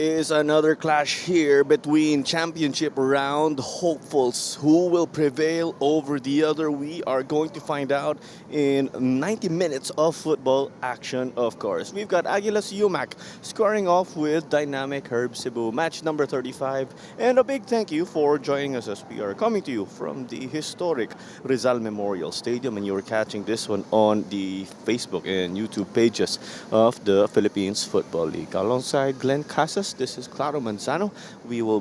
is another clash here between championship round hopefuls. Who will prevail over the other? We are going to find out in 90 minutes of football action, of course. We've got Aguilas Umak squaring off with dynamic Herb Cebu, match number 35. And a big thank you for joining us as we are coming to you from the historic Rizal Memorial Stadium. And you're catching this one on the Facebook and YouTube pages of the Philippines Football League. Alongside Glenn Casas, this is Claro Manzano. We will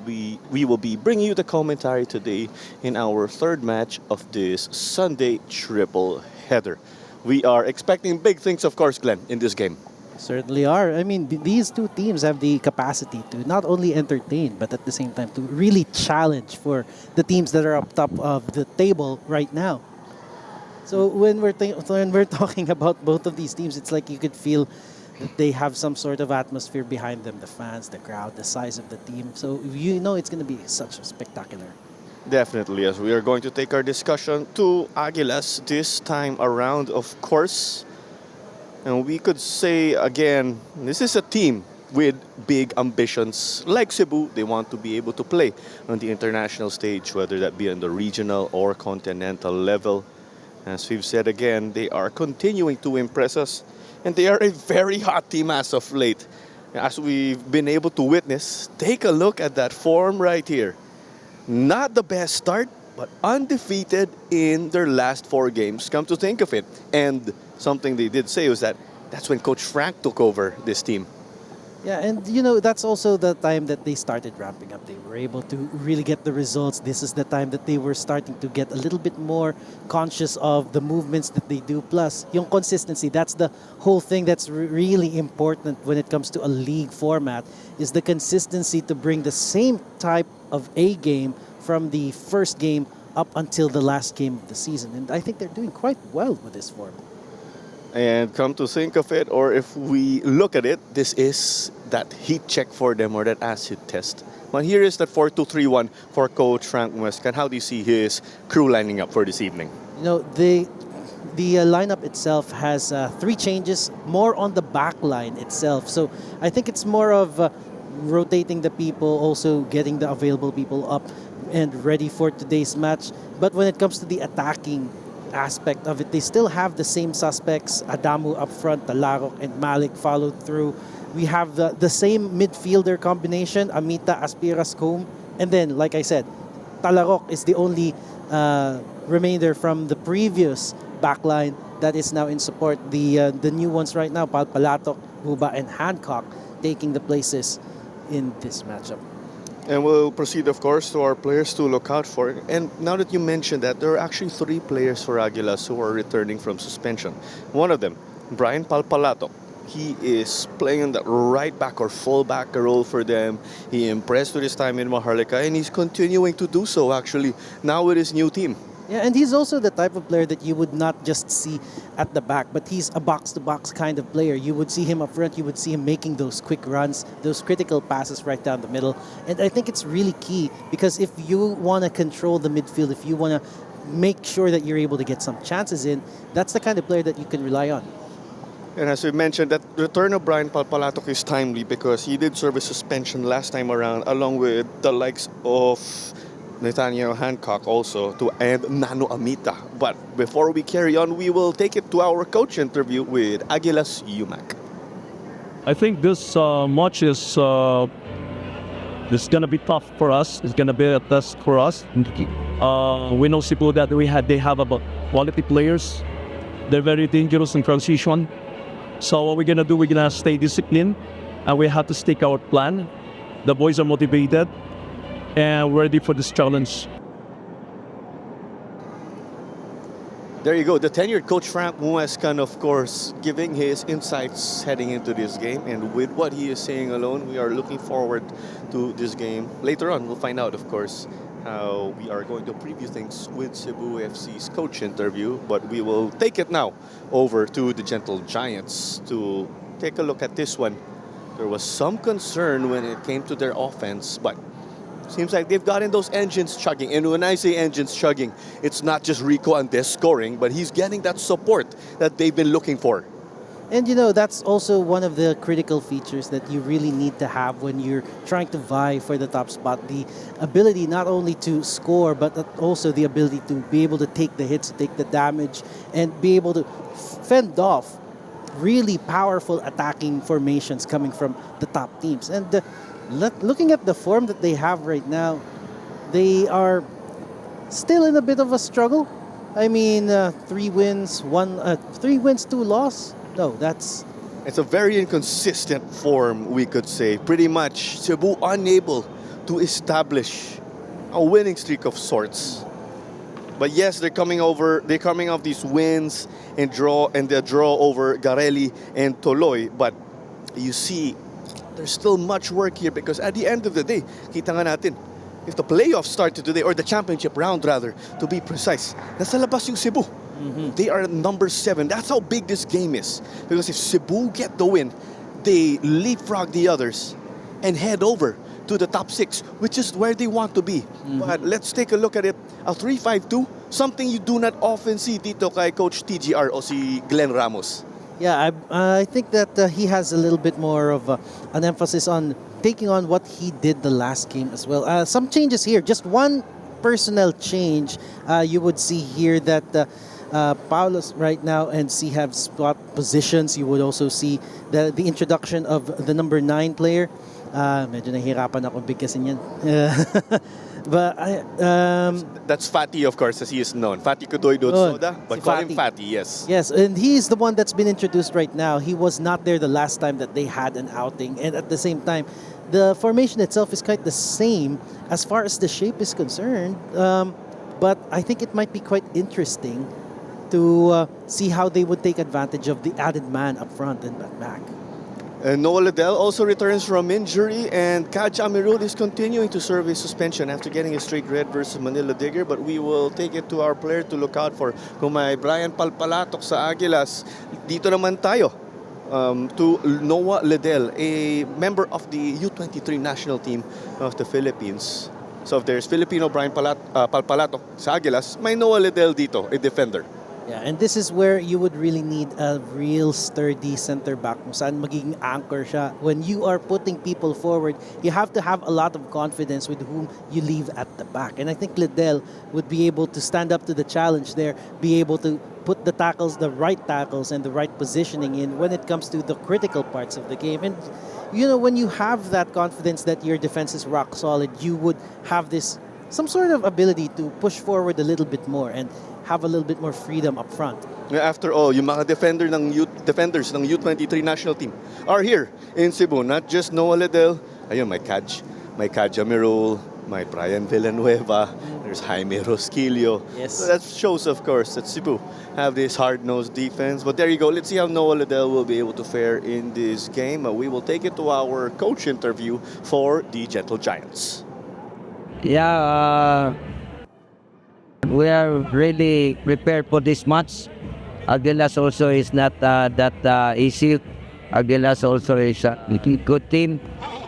be bringing you the commentary today in our third match of this Sunday triple header. We are expecting big things, of course, Glenn, in this game. Certainly are. I mean, these two teams have the capacity to not only entertain, but at the same time to really challenge for the teams that are up top of the table right now. So when we're talking about both of these teams, it's like you could feel that they have some sort of atmosphere behind them, the fans, the crowd, the size of the team. So you know it's going to be such a spectacular. Definitely, as we are going to take our discussion to Aguilas this time around, of course. And we could say again, this is a team with big ambitions. Like Cebu, they want to be able to play on the international stage, whether that be on the regional or continental level. As we've said again, they are continuing to impress us. And they are a very hot team as of late. As we've been able to witness, take a look at that form right here. Not the best start, but undefeated in their last 4 games, come to think of it. And something they did say was that that's when Coach Frank took over this team. Yeah, and you know, that's also the time that they started ramping up. They were able to really get the results. This is the time that they were starting to get a little bit more conscious of the movements that they do. Plus, yung consistency, that's the whole thing that's really important when it comes to a league format, is the consistency to bring the same type of A game from the first game up until the last game of the season. And I think they're doing quite well with this format. And come to think of it, or if we look at it, this is that heat check for them or that acid test. Well, here is that 4-2-3-1 for Coach Frank Muescan. How do you see his crew lining up for this evening? You know, the lineup itself has 3 changes, more on the back line itself. So I think it's more of rotating the people, also getting the available people up and ready for today's match. But when it comes to the attacking aspect of it, they still have the same suspects. Adamu up front, Talarok and Malik followed through. We have the same midfielder combination, Amita, Aspiras, Combe. And then, like I said, Talarok is the only remainder from the previous backline that is now in support. The new ones right now, Palatok, Huba, and Hancock, taking the places in this matchup. And we'll proceed, of course, to our players to look out for. And now that you mentioned that, there are actually 3 players for Aguilas who are returning from suspension. One of them, Brian Palpalato. He is playing in the right back or full back role for them. He impressed with his time in Maharlika, and he's continuing to do so, actually, now with his new team. Yeah, and he's also the type of player that you would not just see at the back, but he's a box-to-box kind of player. You would see him up front, you would see him making those quick runs, those critical passes right down the middle. And I think it's really key because if you want to control the midfield, if you want to make sure that you're able to get some chances in, that's the kind of player that you can rely on. And as we mentioned, that return of Brian Palpalatok is timely because he did serve a suspension last time around, along with the likes of Nathaniel Hancock also and Nano Amita. But before we carry on, we will take it to our coach interview with Aguilas Umak. I think this match is going to be tough for us. It's going to be a test for us. We know Cebu that they have about quality players. They're very dangerous in transition. So what we're going to do, we're going to stay disciplined and we have to stick our plan. The boys are motivated and ready for this challenge. There you go, the tenured coach Frank Muescan, of course, giving his insights heading into this game. And with what he is saying alone, we are looking forward to this game. Later on, we'll find out, of course, how we are going to preview things with Cebu FC's coach interview. But we will take it now over to the Gentle Giants to take a look at this one. There was some concern when it came to their offense, but seems like they've gotten those engines chugging. And when I say engines chugging, it's not just Rico Andes scoring, but he's getting that support that they've been looking for. And you know, that's also one of the critical features that you really need to have when you're trying to vie for the top spot. The ability not only to score, but also the ability to be able to take the hits, to take the damage, and be able to fend off really powerful attacking formations coming from the top teams. And looking at the form that they have right now, they are still in a bit of a struggle. I mean, 3 wins, 2 loss. No, that's It's a very inconsistent form, we could say. Pretty much, Cebu unable to establish a winning streak of sorts. But yes, they're coming off these wins and the draw over Garelli and Toloy. But you see, there's still much work here because at the end of the day, kita nga natin, if the playoffs started today, or the championship round rather, to be precise, nasa labas yung Cebu. They are number 7. That's how big this game is. Because if Cebu get the win, they leapfrog the others and head over to the top 6, which is where they want to be. But let's take a look at it. A 3-5-2, something you do not often see dito kay Coach TGR o si Glenn Ramos. Yeah, I think that he has a little bit more of an emphasis on taking on what he did the last game as well. Some changes here. Just one personnel change. You would see here that Paulus right now and C have swapped positions. You would also see the introduction of the number 9 player. Medyo nahihirapan ako bigkasin yan. But That's Fatty, of course, as he is known. Fatty Kudoy Soda, but si call him Fatty, yes. Yes, and he's the one that's been introduced right now. He was not there the last time that they had an outing. And at the same time, the formation itself is quite the same as far as the shape is concerned. But I think it might be quite interesting to see how they would take advantage of the added man up front and back. And Noah Liddell also returns from injury, and Kaj Amirul is continuing to serve his suspension after getting a straight red versus Manila Digger. But we will take it to our player to look out for. Kung may Brian Palpalatok sa Aguilas, dito naman tayo to Noah Liddell, a member of the U23 national team of the Philippines. So if there's Filipino Brian Palpalatok sa Aguilas, may Noah Liddell dito, a defender. Yeah, and this is where you would really need a real sturdy center back kung saan magiging anchor siya. When you are putting people forward, you have to have a lot of confidence with whom you leave at the back. And I think Liddell would be able to stand up to the challenge there, be able to put the right tackles and the right positioning in when it comes to the critical parts of the game. And you know, when you have that confidence that your defense is rock solid, you would have some sort of ability to push forward a little bit more and have a little bit more freedom up front. After all, yung mga defenders ng U23 national team are here in Cebu. Not just Noah Liddell. Ayun, may Kaj Amirul, may Brian Villanueva, there's Jaime Rosquillo. Yes. So that shows, of course, that Cebu have this hard-nosed defense. But there you go. Let's see how Noah Liddell will be able to fare in this game. We will take it to our coach interview for the Gentle Giants. Yeah, we are really prepared for this match. Aguilas also is not that easy. Aguilas also is a good team.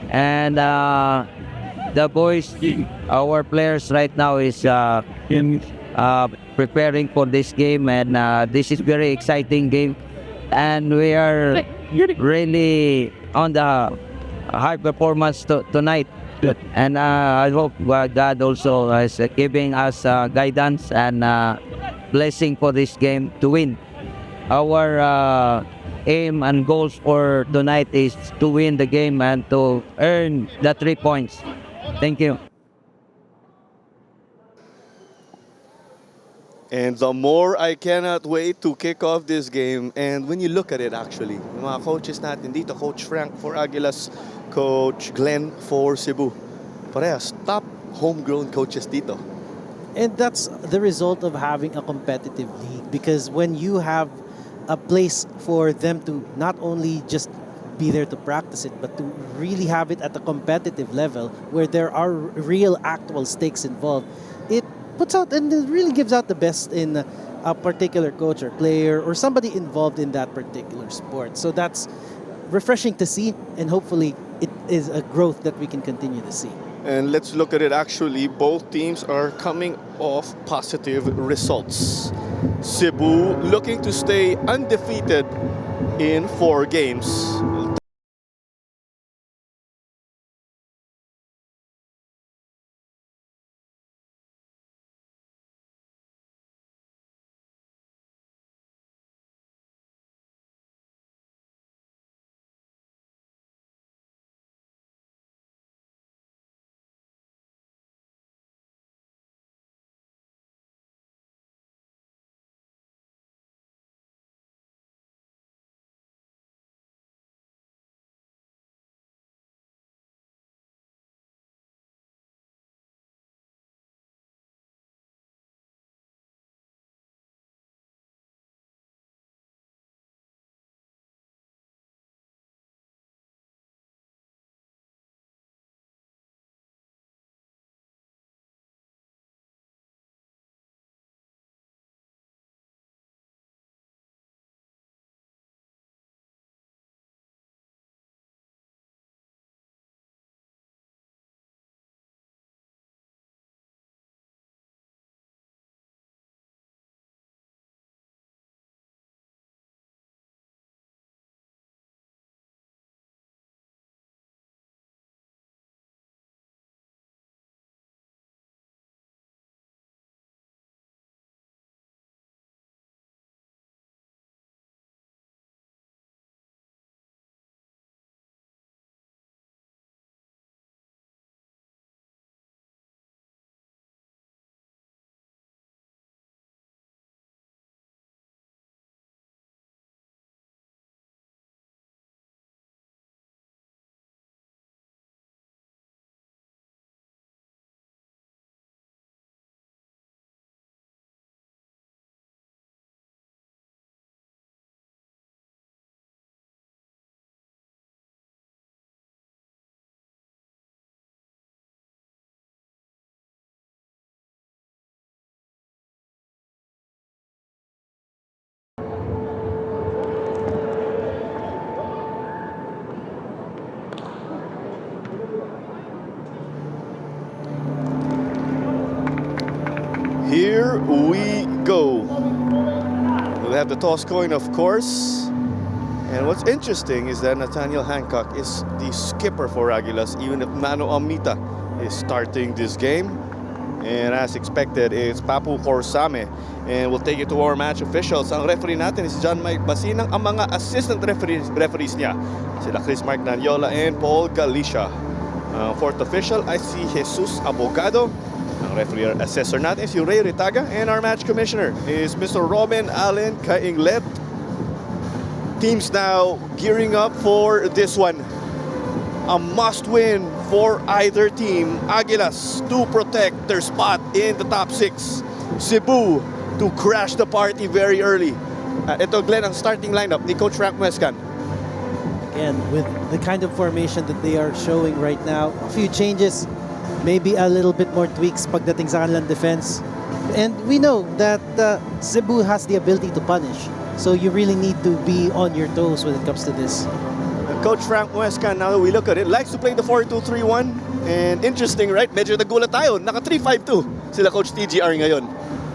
And the boys, our players right now is preparing for this game. And this is very exciting game. And we are really on the high performance tonight. And I hope God also is giving us guidance and blessing for this game to win. Our aim and goals for tonight is to win the game and to earn the 3 points. Thank you. And the more I cannot wait to kick off this game. And when you look at it, actually, yung mga coaches natin dito, Coach Frank for Aguilas, Coach Glenn for Cebu. Parehas, top homegrown coaches dito. And that's the result of having a competitive league, because when you have a place for them to not only just be there to practice it, but to really have it at a competitive level where there are real actual stakes involved, it puts out and it really gives out the best in a particular coach or player or somebody involved in that particular sport. So that's refreshing to see, and hopefully it is a growth that we can continue to see. And let's look at it actually. Both teams are coming off positive results. Cebu looking to stay undefeated in 4 games. Here we go. We'll have the toss coin, of course. And what's interesting is that Nathaniel Hancock is the skipper for Aguilas, even if Nano Amita is starting this game. And as expected, it's Papu Corsame. And we'll take it to our match officials. Ang referee natin is John Mike Basinang. Ang mga assistant referees niya, sila Chris Mark Nanyola and Paul Galicia. Fourth official, I see Jesus Abogado. Ang referee assessor natin is Ray Ritaga. And our match commissioner is Mr. Robin Allen Kainglet. Teams now gearing up for this one. A must-win for either team. Aguilas to protect their spot in the top 6. Cebu to crash the party very early. Ito, Glenn, ang starting lineup ni Coach Frank Muescan. Again, with the kind of formation that they are showing right now, a few changes, maybe a little bit more tweaks pagdating sa kanilang defense. And we know that Cebu has the ability to punish. So you really need to be on your toes when it comes to this. Coach Frank Muescan, now that we look at it, likes to play the 4-2-3-1. And interesting, right? Medyo nagulat tayo. Naka 3-5-2 sila Coach TGR ngayon.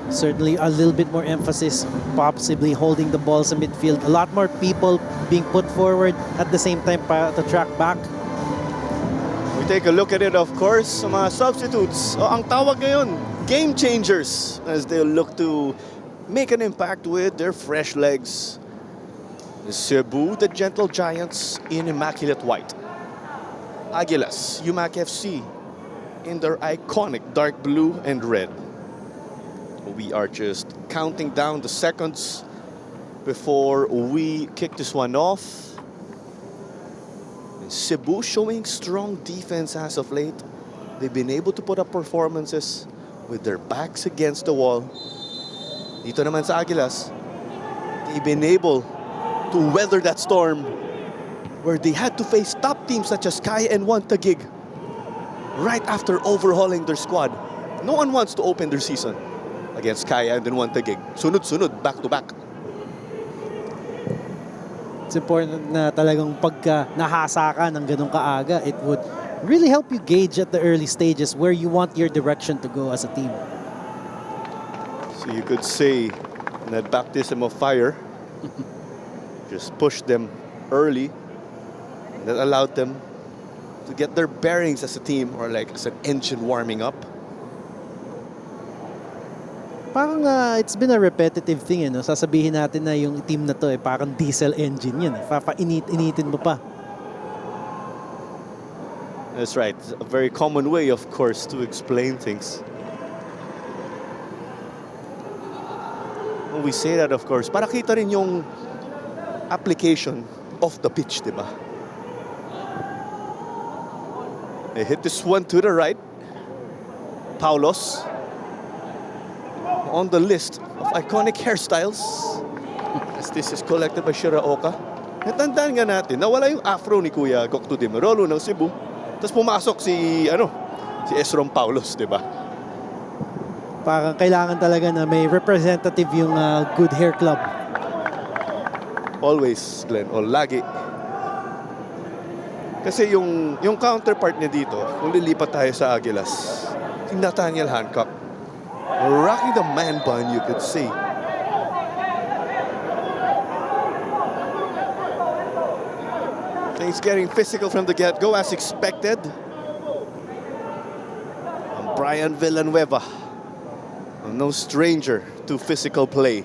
Certainly a little bit more emphasis, possibly holding the ball sa midfield. A lot more people being put forward at the same time to track back. We take a look at it, of course, sa mga substitutes. O, ang tawag ngayon, game changers, as they look to make an impact with their fresh legs. Cebu, the Gentle Giants in immaculate white. Aguilas, Umak FC in their iconic dark blue and red. We are just counting down the seconds before we kick this one off. And Cebu showing strong defense as of late. They've been able to put up performances with their backs against the wall. Dito naman sa Aguilas, they've been able to weather that storm where they had to face top teams such as Kaya and One Taguig right after overhauling their squad. No one wants to open their season against Kaya and then One Taguig. Sunod-sunod, back-to-back. It's important na talagang pagka nahasa ka ng ganun kaaga, it would really help you gauge at the early stages where you want your direction to go as a team. So you could say that baptism of fire just pushed them early. That allowed them to get their bearings as a team, or like as an engine warming up. Parang it's been a repetitive thing, no? Sasabihin natin na yung team na to parang diesel engine yun. Papainit-initin mo pa. That's right. It's a very common way, of course, to explain things. When we say that, of course, para kita rin yung application of the pitch, di ba? They hit this one to the right. Paulos on the list of iconic hairstyles, as this is collected by Shiraoka. Natandaan nga natin, nawala yung afro ni Kuya Gokto de Merolo ng Cebu. Tapos pumasok si Esrom Paulos, di ba? Parang kailangan talaga na may representative yung good hair club. Always, Glenn, o lagi. Kasi yung counterpart niya dito, kung lilipat tayo sa Aguilas, si Nathaniel Hancock. Rocking the man bun, you could see. Things getting physical from the get-go as expected. And Brian Villanueva, no stranger to physical play.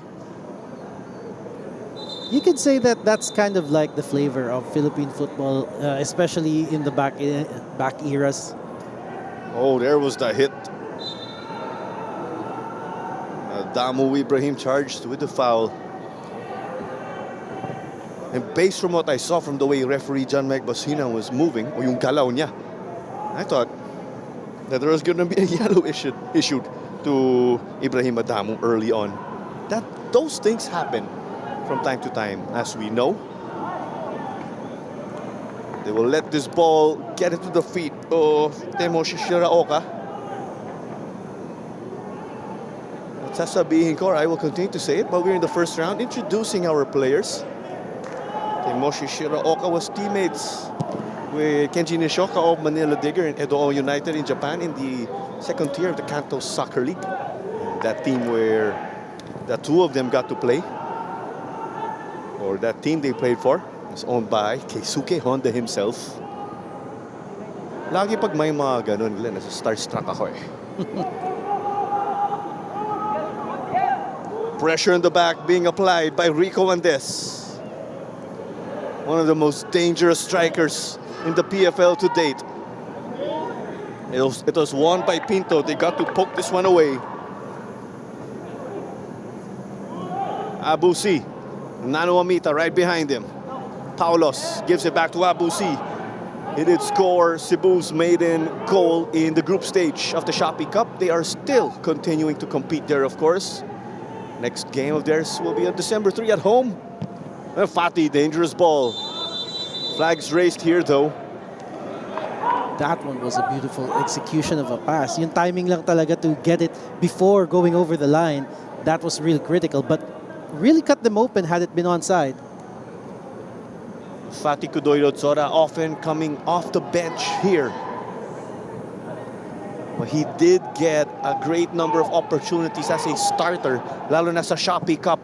You could say that that's kind of like the flavor of Philippine football, especially in the back eras. Oh, there was the hit. Damu Ibrahim charged with the foul. And based from what I saw from the way referee John Megbasina was moving, o yung galaw niya, I thought that there was going to be a yellow issued to Ibrahim Adamu early on. Those things happen from time to time, as we know. They will let this ball get into the feet of Temoshi Shiraoka. Sasabihin ko, I will continue to say it, but we're in the first round introducing our players. Temoshi Shiraoka was teammates with Kenji Nishoka of Manila Digger and Edo United in Japan in the second tier of the Kanto Soccer League. That team where the two of them got to play, or that team they played for, was owned by Keisuke Honda himself. Lagi pag may mga ganun, Glenn, nasa starstruck ako eh. Pressure in the back being applied by Rico Andes. One of the most dangerous strikers in the PFL to date. It was won by Pinto. They got to poke this one away. Abusi, Nano Amita right behind him. Paulos gives it back to Abusi. He did score Cebu's maiden goal in the group stage of the Shopee Cup. They are still continuing to compete there, of course. Next game of theirs will be on December 3 at home. Fati, dangerous ball. Flags raised here, though. That one was a beautiful execution of a pass. Yung timing lang talaga to get it before going over the line, that was really critical. But really cut them open had it been onside. Fati Kudoy Rodzora often coming off the bench here. But he did get a great number of opportunities as a starter, lalo na sa Shopee Cup.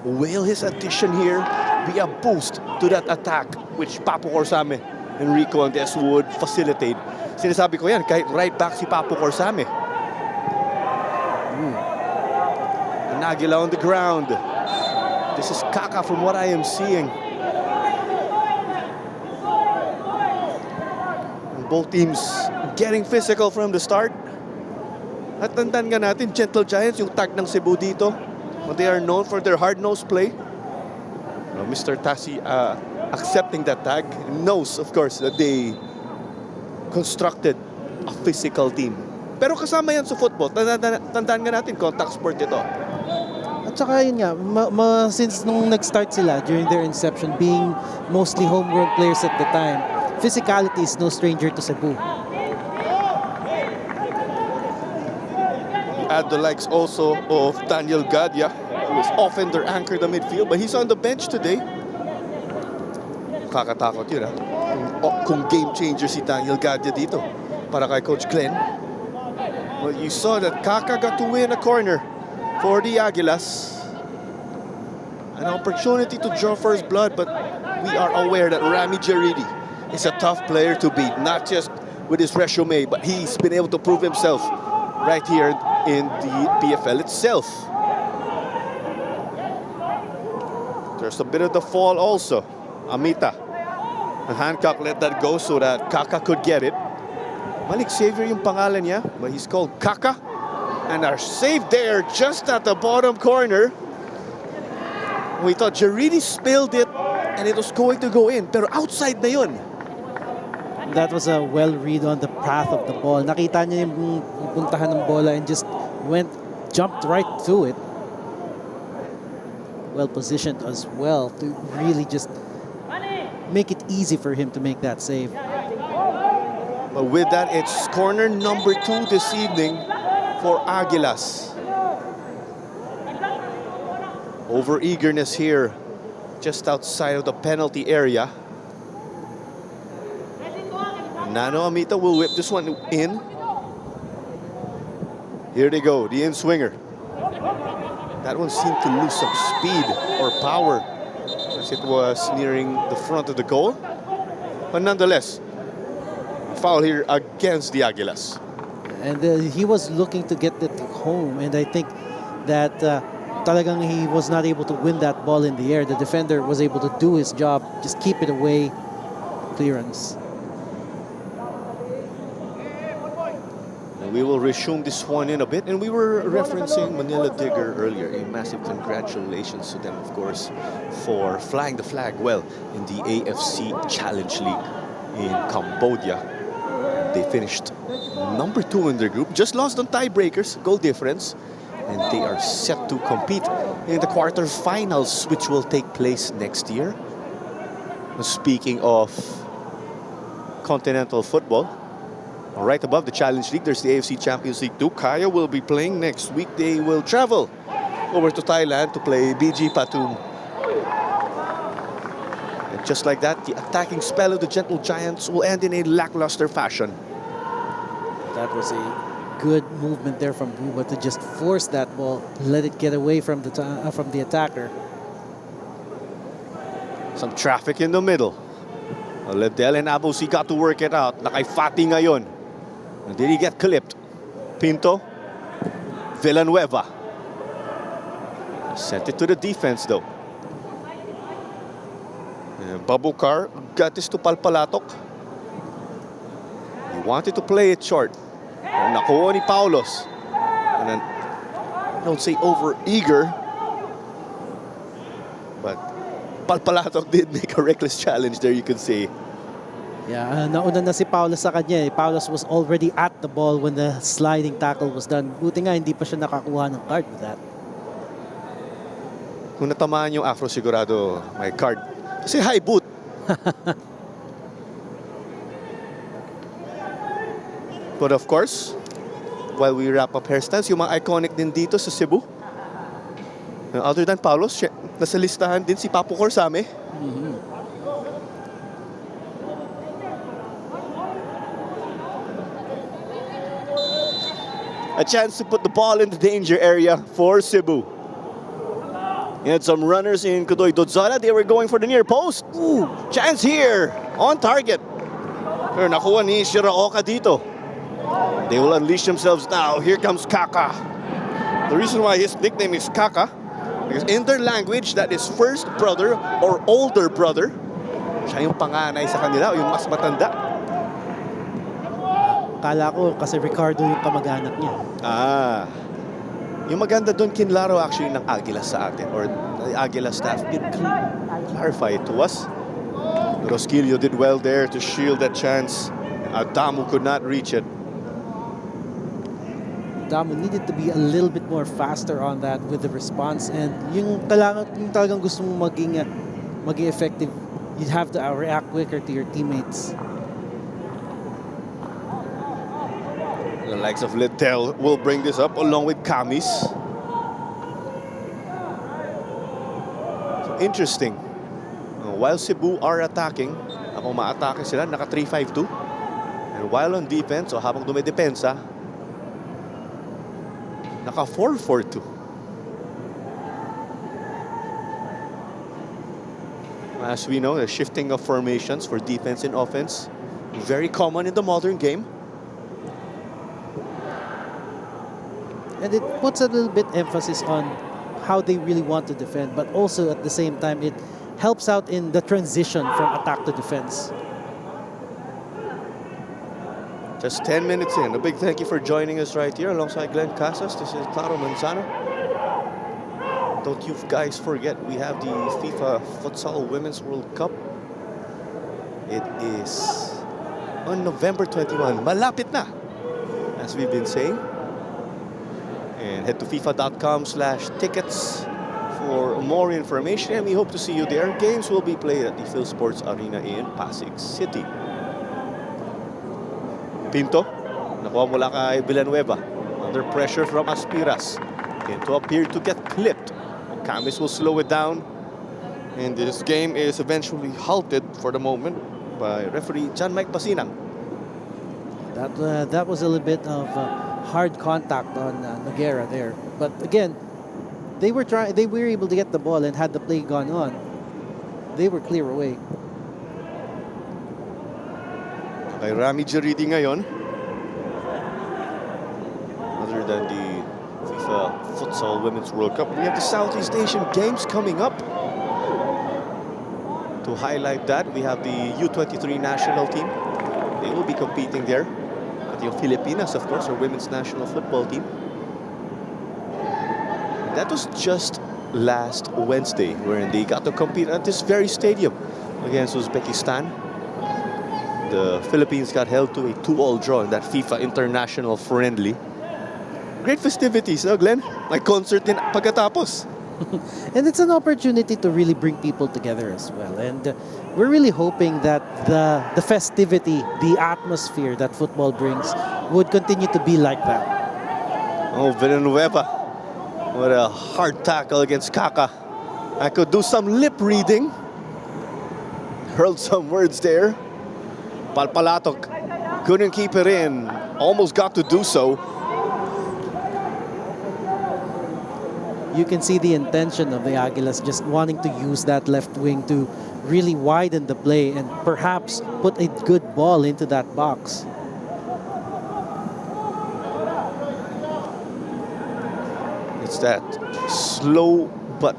Will his addition here be a boost to that attack which Papu Corsame and Rico Andes would facilitate? Sinasabi ko yan, kahit right back si Papu Corsame. And Aguila on the ground. This is Kaka from what I am seeing. And both teams getting physical from the start. At tandaan nga natin, Gentle Giants, yung tag ng Cebu dito. They are known for their hard-nosed play. Mr. Tassi accepting that tag knows, of course, that they constructed a physical team. Pero kasama yan sa football. Tandaan nga natin, contact sport ito. At saka yun nga, since nung nag-start sila during their inception, being mostly homegrown players at the time, physicality is no stranger to Cebu. Add the likes also of Daniel Gadia, who is often their anchor in the midfield, but he's on the bench today. Kakatakot yun, ha? Kung game changer si Daniel Gadia dito para kay Coach Glenn. Well, you saw that Kaka got to win a corner for the Aguilas. an opportunity to draw first blood, but we are aware that Rami Jaridi is a tough player to beat, not just with his resume, but he's been able to prove himself right here in the PFL itself. There's a bit of the fall also. Amita. And Hancock let that go so that Kaka could get it. Malik Xavier yung pangalan niya, but he's called Kaka. And our save there just at the bottom corner. We thought Jaridi spilled it and it was going to go in, pero outside na yun. That was a well read on the path of the ball. Nakita niya yung puntahan ng bola and just jumped right through it. Well positioned as well to really just make it easy for him to make that save. But with that, it's corner number 2 this evening for Aguilas. Over eagerness here, just outside of the penalty area. Nano Amita will whip this one in. Here they go, the in-swinger. That one seemed to lose some speed or power as it was nearing the front of the goal. But nonetheless, foul here against the Aguilas. And he was looking to get it home, and I think that talagang he was not able to win that ball in the air. The defender was able to do his job, just keep it away, clearance. And we will resume this one in a bit, and we were referencing Manila Digger earlier. A massive congratulations to them, of course, for flying the flag well in the AFC Challenge League in Cambodia. They finished number 2 in their group, just lost on tiebreakers, goal difference, and they are set to compete in the quarterfinals, which will take place next year. Speaking of continental football, right above the Challenge League, there's the AFC Champions League 2. Kaya will be playing next week. They will travel over to Thailand to play BG Patum. And just like that, the attacking spell of the Gentle Giants will end in a lackluster fashion. That was a good movement there from Buba to just force that ball, let it get away from the attacker. Some traffic in the middle. Ledel and Abusi got to work it out. Nakay Fati ngayon. And did he get clipped? Pinto. Villanueva. Sent it to the defense though. Babukar got this to Palpalatok. He wanted to play it short. Nakuha ni Paulos. And then, I don't say over-eager, but Palpalatok did make a reckless challenge there, you could say. Yeah, nauna na si Paulos sa kanya. Paulos was already at the ball when the sliding tackle was done. Buti nga hindi pa siya nakakuha ng card with that. Kung natamaan yung afro, sigurado may card. Kasi high boot. But of course, while we wrap up hairstyles, yung mga iconic din dito sa Cebu. Other than Paulos, nasa listahan din si Papu Corsame. A chance to put the ball in the danger area for Cebu. He had some runners in Kudoy Dodzala. They were going for the near post. Ooh, chance here. On target. Pero nakuha ni Shiraoka dito. They will unleash themselves now. Here comes Kaka. The reason why his nickname is Kaka, because in their language, that is first brother or older brother. Siya yung panganay sa kanila, yung mas matanda. Kala ko kasi Ricardo yung kamag-anak niya. Ah. Yung maganda doon, kinlaro actually ng Aguilas sa atin, or the Aguilas staff did clarify it to us. Rosquillo did well there to shield that chance. Adamu could not reach it. Adamu needed to be a little bit more faster on that with the response, and yung talagang gusto mong maging effective, you have to react quicker to your teammates. The likes of Liddell will bring this up along with Kamis. So interesting. While Cebu are attacking, ako ma-atake sila, naka 3-5-2. And while on defense, o habang dumidepensa, naka 4-4-2. As we know, the shifting of formations for defense and offense, very common in the modern game. And it puts a little bit emphasis on how they really want to defend, but also at the same time it helps out in the transition from attack to defense. Just 10 minutes in. A big thank you for joining us right here alongside Glenn Casas. This is Claro Manzano. Don't you guys forget, we have the FIFA Futsal Women's World Cup. It is on November 21. Malapit na, as we've been saying. And head to FIFA.com/tickets for more information. And we hope to see you there. Games will be played at the Phil Sports Arena in Pasig City. Pinto, nakuha mula kay Villanueva. Under pressure from Aspiras. Pinto appeared to get clipped. Camis will slow it down. And this game is eventually halted for the moment by referee John Mike Basinang. That was a little bit of hard contact on Noguera there. But again, they were able to get the ball, and had the play gone on, they were clear away. Kay Rami Jaridi ngayon. Other than the FIFA Futsal Women's World Cup, we have the Southeast Asian Games coming up. To highlight that, we have the U23 national team. They will be competing there. At the Filipinas, of course, our women's national football team. That was just last Wednesday, wherein they got to compete at this very stadium against Uzbekistan. The Philippines got held to a 2-all draw in that FIFA International Friendly. Great festivities, no, Glenn? Like concert din pagkatapos. And it's an opportunity to really bring people together as well. And we're really hoping that the festivity, the atmosphere that football brings would continue to be like that. Oh, Villanueva. What a hard tackle against Kaka. I could do some lip reading. Hurled some words there. Palpalatok couldn't keep it in. Almost got to do so. You can see the intention of the Aguilas just wanting to use that left wing to really widen the play and perhaps put a good ball into that box. It's that slowly but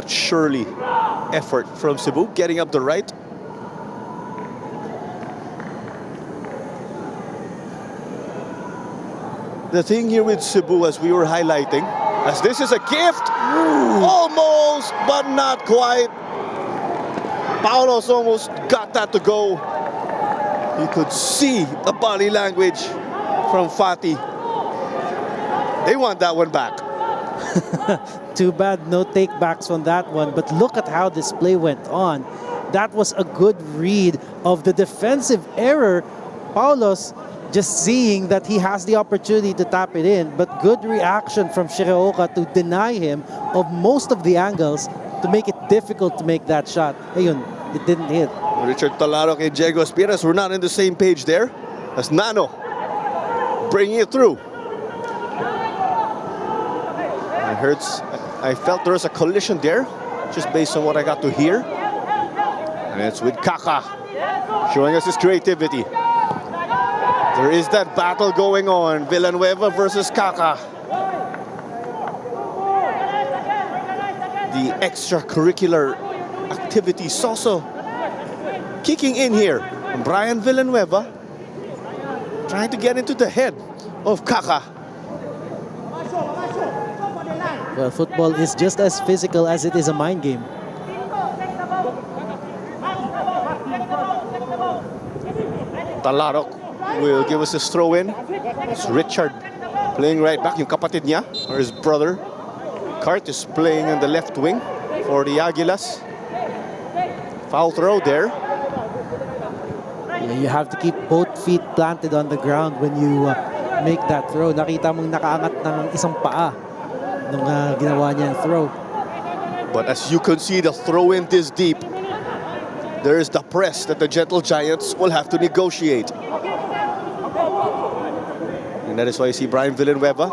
surely effort from Cebu, getting up the right. The thing here with Cebu, as we were highlighting, as this is a gift, almost, but not quite. Paulos almost got that to go. You could see the body language from Fati. They want that one back. Too bad no takebacks on that one, but look at how this play went on. That was a good read of the defensive error. Paulos just seeing that he has the opportunity to tap it in, but good reaction from Shiraoka to deny him of most of the angles to make it difficult to make that shot. Ayun, it didn't hit. Richard Talarok and Diego Aspiras were not on the same page there. As Nano bringing it through. I felt there was a collision there, just based on what I got to hear. And it's with Kaka showing us his creativity. There is that battle going on, Villanueva versus Kaka. The extracurricular activities also kicking in here. Brian Villanueva trying to get into the head of Kaka. Well, football is just as physical as it is a mind game. Talarok will give us his throw in. It's Richard playing right back. Yung kapatid niya, or his brother, Cart, is playing in the left wing for the Aguilas. Foul throw there. Yeah, you have to keep both feet planted on the ground when you make that throw. Nakita mong nakaangat ng isang paa nung ginawa niya yung throw. But as you can see, the throw in this deep, there is the press that the Gentle Giants will have to negotiate. And that is why you see Brian Villanueva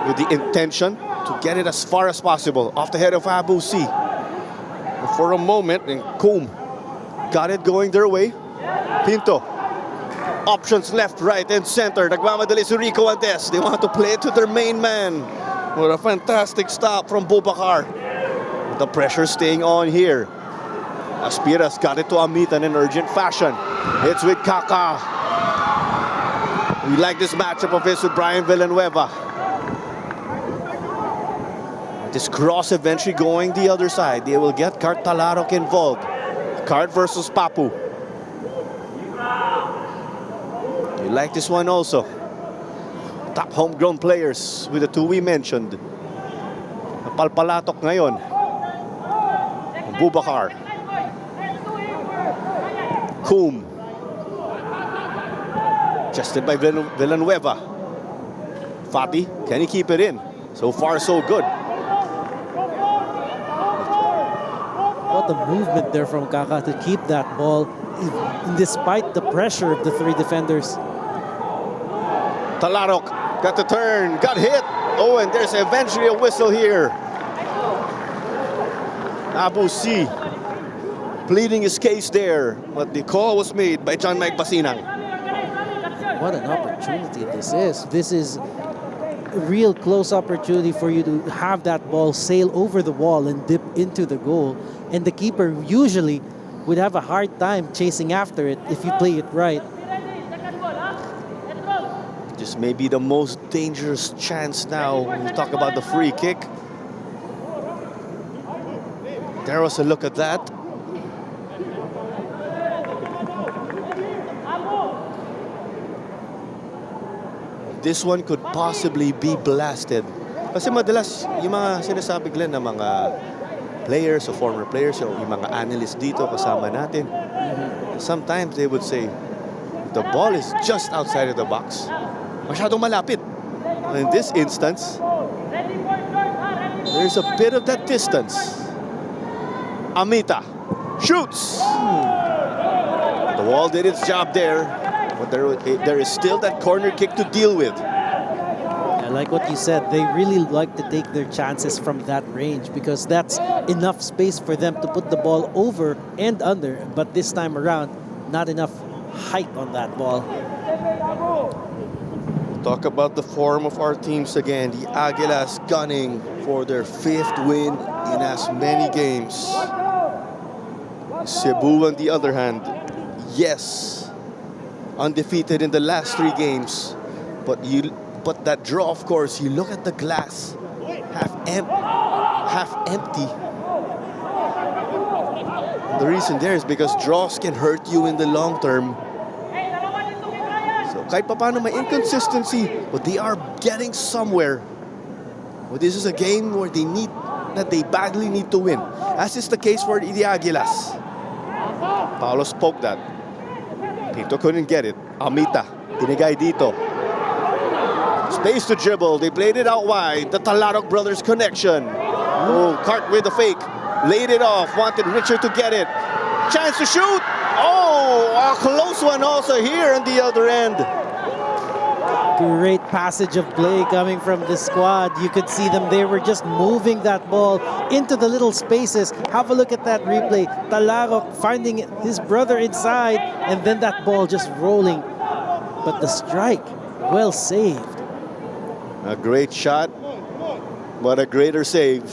with the intention to get it as far as possible off the head of Abu C. The for a moment, and Coom got it going their way. Pinto. Options left, right, and center. Nagmamadali si Rico Andes. They want to play it to their main man. What a fantastic stop from Boubacar. The pressure staying on here. Aspiras got it to Amita in an urgent fashion. It's with Kaka. We like this matchup of his with Brian Villanueva. This cross eventually going the other side. They will get Cart Talarok involved. Cart versus Papu. You like this one also. Top homegrown players with the two we mentioned. Palpalatok ngayon. Boubacar. Coom. Adjusted by Villanueva. Fati, can he keep it in? So far, so good. What a movement there from Kaka to keep that ball despite the pressure of the three defenders. Talarok got the turn, got hit. Oh, and there's eventually a whistle here. Abu C pleading his case there, but the call was made by John Mike Basinang. What an opportunity this is. This is a real close opportunity for you to have that ball sail over the wall and dip into the goal. And the keeper usually would have a hard time chasing after it if you play it right. This may be the most dangerous chance now when we talk about the free kick. There was a look at that. This one could possibly be blasted. Kasi madalas, yung mga sinasabi Glenn na mga players or former players o yung mga analysts dito kasama natin, sometimes they would say, the ball is just outside of the box. Masyadong malapit. In this instance, there's a bit of that distance. Amita shoots. The wall did its job there, but there is still that corner kick to deal with. I like what you said. They really like to take their chances from that range because that's enough space for them to put the ball over and under. But this time around, not enough height on that ball. Talk about the form of our teams again. The Aguilas gunning for their 5th win in as many games. Cebu, on the other hand, yes, undefeated in the last 3 games. But that draw, of course, you look at the glass, half empty. The reason there is because draws can hurt you in the long term. Kahit pa paano may inconsistency, but they are getting somewhere. But this is a game where they badly need to win, as is the case for the Aguilas. Paolo spoke that. Pinto couldn't get it. Amita, tinigay dito. Space to dribble. They played it out wide. The Talarok brothers connection. Oh, Cart with the fake. Laid it off. Wanted Richard to get it. Chance to shoot. Oh, a close one also here on the other end. Great passage of play coming from the squad. You could see them. They were just moving that ball into the little spaces. Have a look at that replay. Talarok finding his brother inside, and then that ball just rolling. But the strike, well saved. A great shot, but a greater save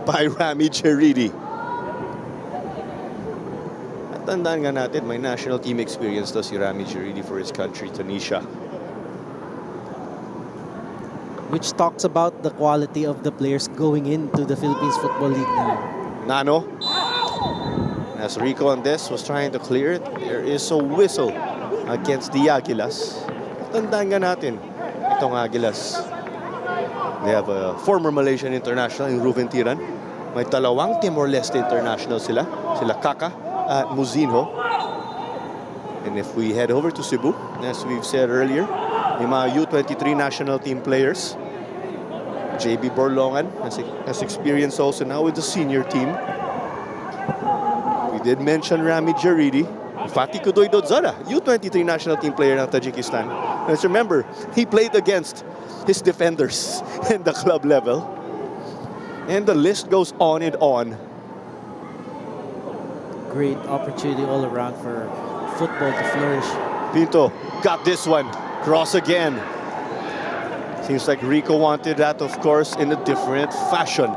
by Rami Cheridi. At tandaan nga natin, may national team experience to si Rami Cheridi for his country, Tunisia. Which talks about the quality of the players going into the Philippines Football League now. Nano, as Rico Andes was trying to clear it, there is a whistle against the Aguilas. Tandaan nga natin, itong Aguilas, they have a former Malaysian international in Ruben Tiran. May dalawang Timor-Leste international sila Kaka at Muzinho. And if we head over to Cebu, as we've said earlier, may mga U23 national team players. JB Borlongan has experience also now with the senior team. We did mention Rami Jaridi. Fatih Kudoy Dodzada, U23 national team player ng Tajikistan. Let's remember, he played against his defenders in the club level. And the list goes on and on. great opportunity all around for football to flourish. Pinto got this one. Cross again. Seems like Rico wanted that, of course, in a different fashion.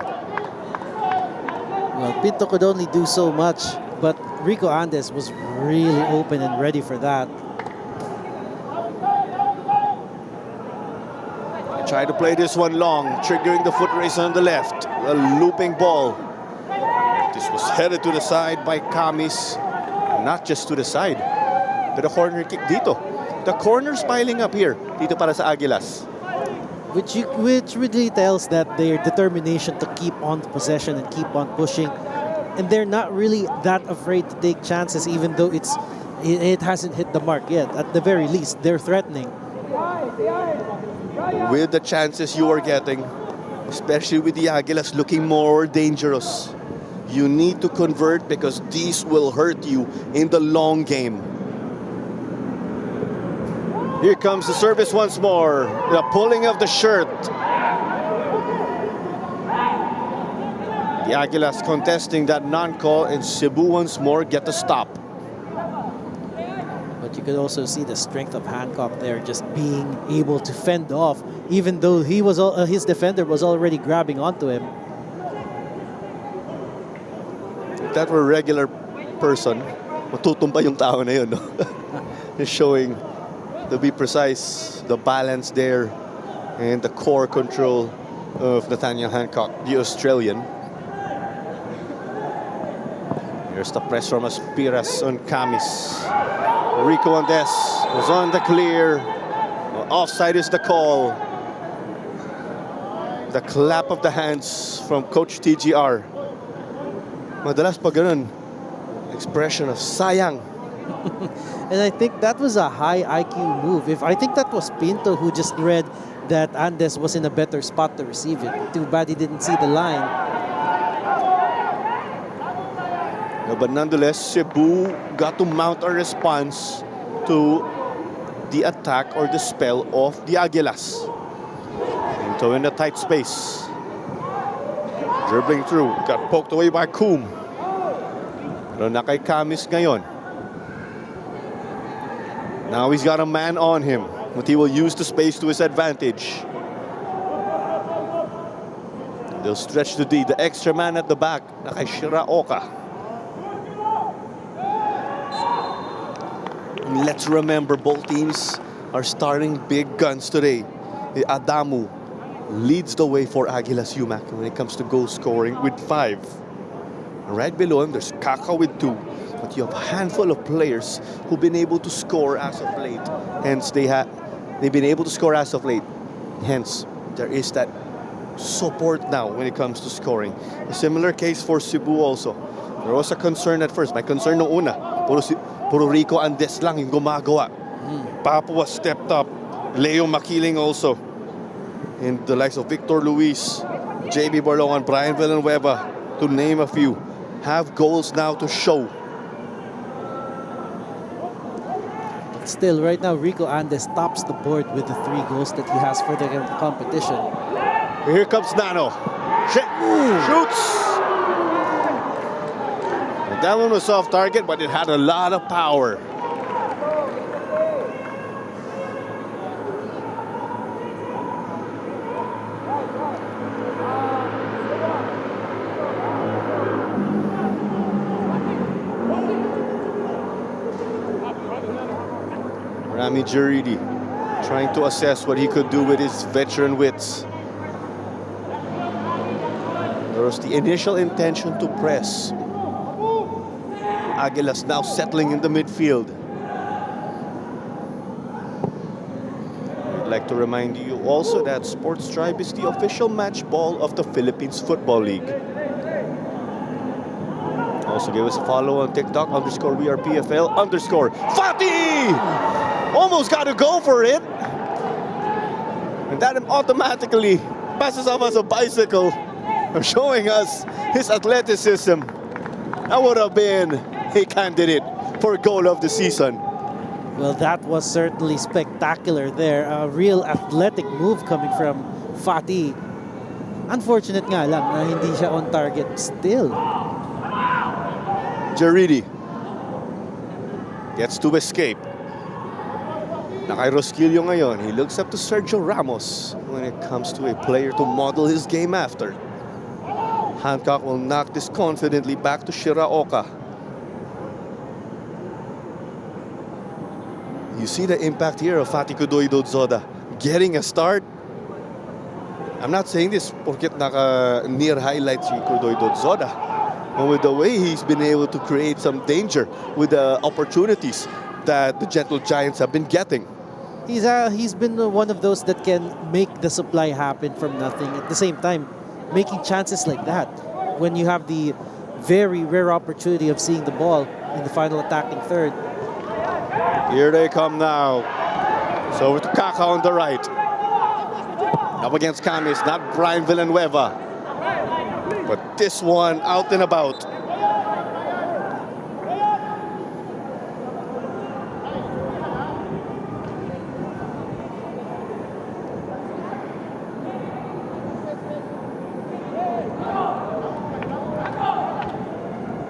Well, Pinto could only do so much, but Rico Andes was really open and ready for that. Try to play this one long, triggering the foot race on the left. A looping ball. This was headed to the side by Camis. Not just to the side, but a corner kick dito. The corner's piling up here, dito para sa Aguilas. Which really tells that their determination to keep on possession and keep on pushing. And they're not really that afraid to take chances, even though it hasn't hit the mark yet. At the very least, they're threatening. With the chances you are getting, especially with the Aguilas looking more dangerous, you need to convert because these will hurt you in the long game. Here comes the service once more. The pulling of the shirt. The Aguilas contesting that non-call, and Cebu once more get the stop. But you could also see the strength of Hancock there, just being able to fend off, even though his defender was already grabbing onto him. If that were a regular person, matutumba yung tao na yun, no? He's showing, to be precise, the balance there and the core control of Nathaniel Hancock, the Australian. Here's the press from Aspiras on Camis. Rico Andes was on the clear. Offside is the call. The clap of the hands from Coach TGR. Madalas pa ganun, expression of sayang. And I think that was a high IQ move. I think that was Pinto who just read that Andes was in a better spot to receive it. Too bad he didn't see the line. No, but nonetheless, Cebu got to mount a response to the attack or the spell of the Aguilas. Pinto in a tight space. Dribbling through, got poked away by Coom. Pero na kay Camis ngayon. Now he's got a man on him, but he will use the space to his advantage. They'll stretch to D, the extra man at the back, na kay Shiraoka. And let's remember, both teams are starting big guns today. The Adamu leads the way for Aguilas Umak when it comes to goal scoring with 5. Right below him, there's Kaka with 2. But you have a handful of players who've been able to score as of late. Hence, they've been able to score as of late. Hence, there is that support now when it comes to scoring. A similar case for Cebu also. There was a concern at first. May concern nung una. Puro Rico Andes lang yung gumagawa. Papua stepped up. Leo Makiling also. And the likes of Victor Luis, JB Barlongan, Brian Villanueva, to name a few, have goals now to show. Still, right now, Rico Andes tops the board with the 3 goals that he has for the competition. Here comes Nano. Shoots! And that one was off target, but it had a lot of power. Rami Jaridi trying to assess what he could do with his veteran wits. There was the initial intention to press. Aguilas now settling in the midfield. I'd like to remind you also that Sports Tribe is the official match ball of the Philippines Football League. Also give us a follow on TikTok _WRPFL_ Fati! Almost got to go for it. And that automatically passes off as a bicycle, showing us his athleticism. That would have been a candidate for goal of the season. Well, that was certainly spectacular there. A real athletic move coming from Fati. Unfortunate nga lang na hindi siya on target still. Jaridi gets to escape. Na kay Rosquillo ngayon, he looks up to Sergio Ramos when it comes to a player to model his game after. Hancock will knock this confidently back to Shiraoka. You see the impact here of Fatih Kudoy Dodzoda getting a start. I'm not saying this porket naka near highlights si Kudoy Dodzoda, but with the way he's been able to create some danger with the opportunities that the Gentle Giants have been getting. He's been one of those that can make the supply happen from nothing. At the same time, making chances like that when you have the very rare opportunity of seeing the ball in the final attacking third. Here they come now. So over to Kaka on the right. Up against Camis, not Brian Villanueva. But this one out and about.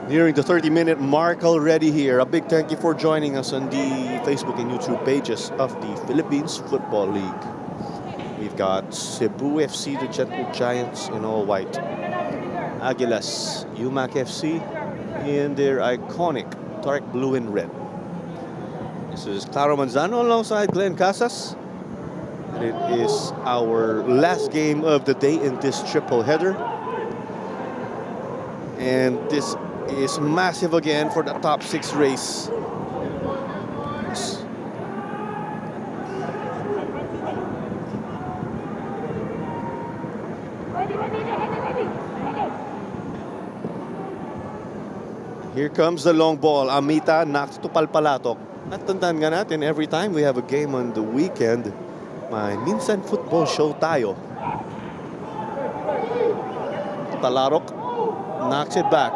Nearing the 30-minute mark already here. A big thank you for joining us on the Facebook and YouTube pages of the Philippines Football League. We've got Cebu FC, the Gentle Giants in all white. Aguilas, Umak FC in their iconic dark blue and red. This is Claro Manzano alongside Glenn Casas. And it is our last game of the day in this triple header. And this is massive again for the top 6 race. Here comes the long ball. Amita knocks to Palpalatok. Natandaan nga natin, every time we have a game on the weekend, may minsan football show tayo. Talarok knocks it back.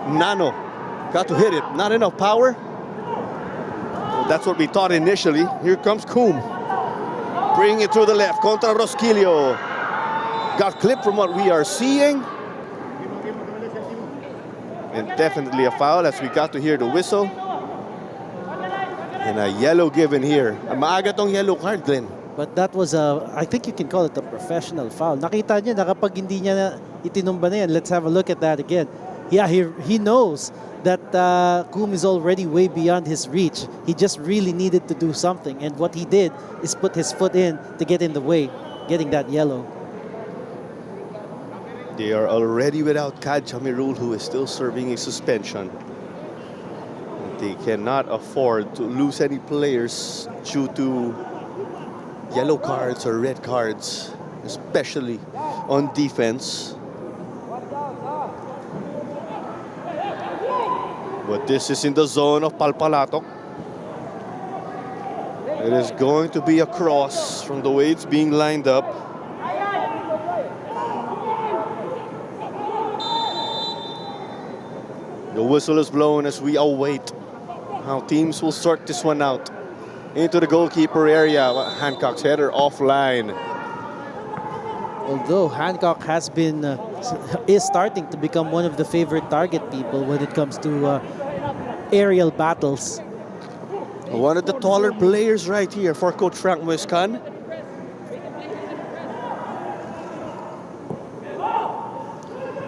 Nano got to hit it. Not enough power. Well, that's what we thought initially. Here comes Coombe. Bringing it through the left. Contra Rosquillo. Got clipped from what we are seeing. And definitely a foul as we got to hear the whistle. And a yellow given here. Maaga tong yellow card, Glenn. But that was I think you can call it a professional foul. Nakita niya na kapag hindi niya na itinumba na yan, let's have a look at that again. Yeah, he knows that Coombe is already way beyond his reach. He just really needed to do something. And what he did is put his foot in to get in the way, getting that yellow. They are already without Kad Chamirul, who is still serving a suspension. They cannot afford to lose any players due to yellow cards or red cards, especially on defense. But this is in the zone of Palpalatok. It is going to be a cross from the way it's being lined up. The whistle is blown as we await how teams will sort this one out. Into the goalkeeper area. Hancock's header offline. Although Hancock has been is starting to become one of the favorite target people when it comes to aerial battles. One of the taller players right here for Coach Frank Muescan.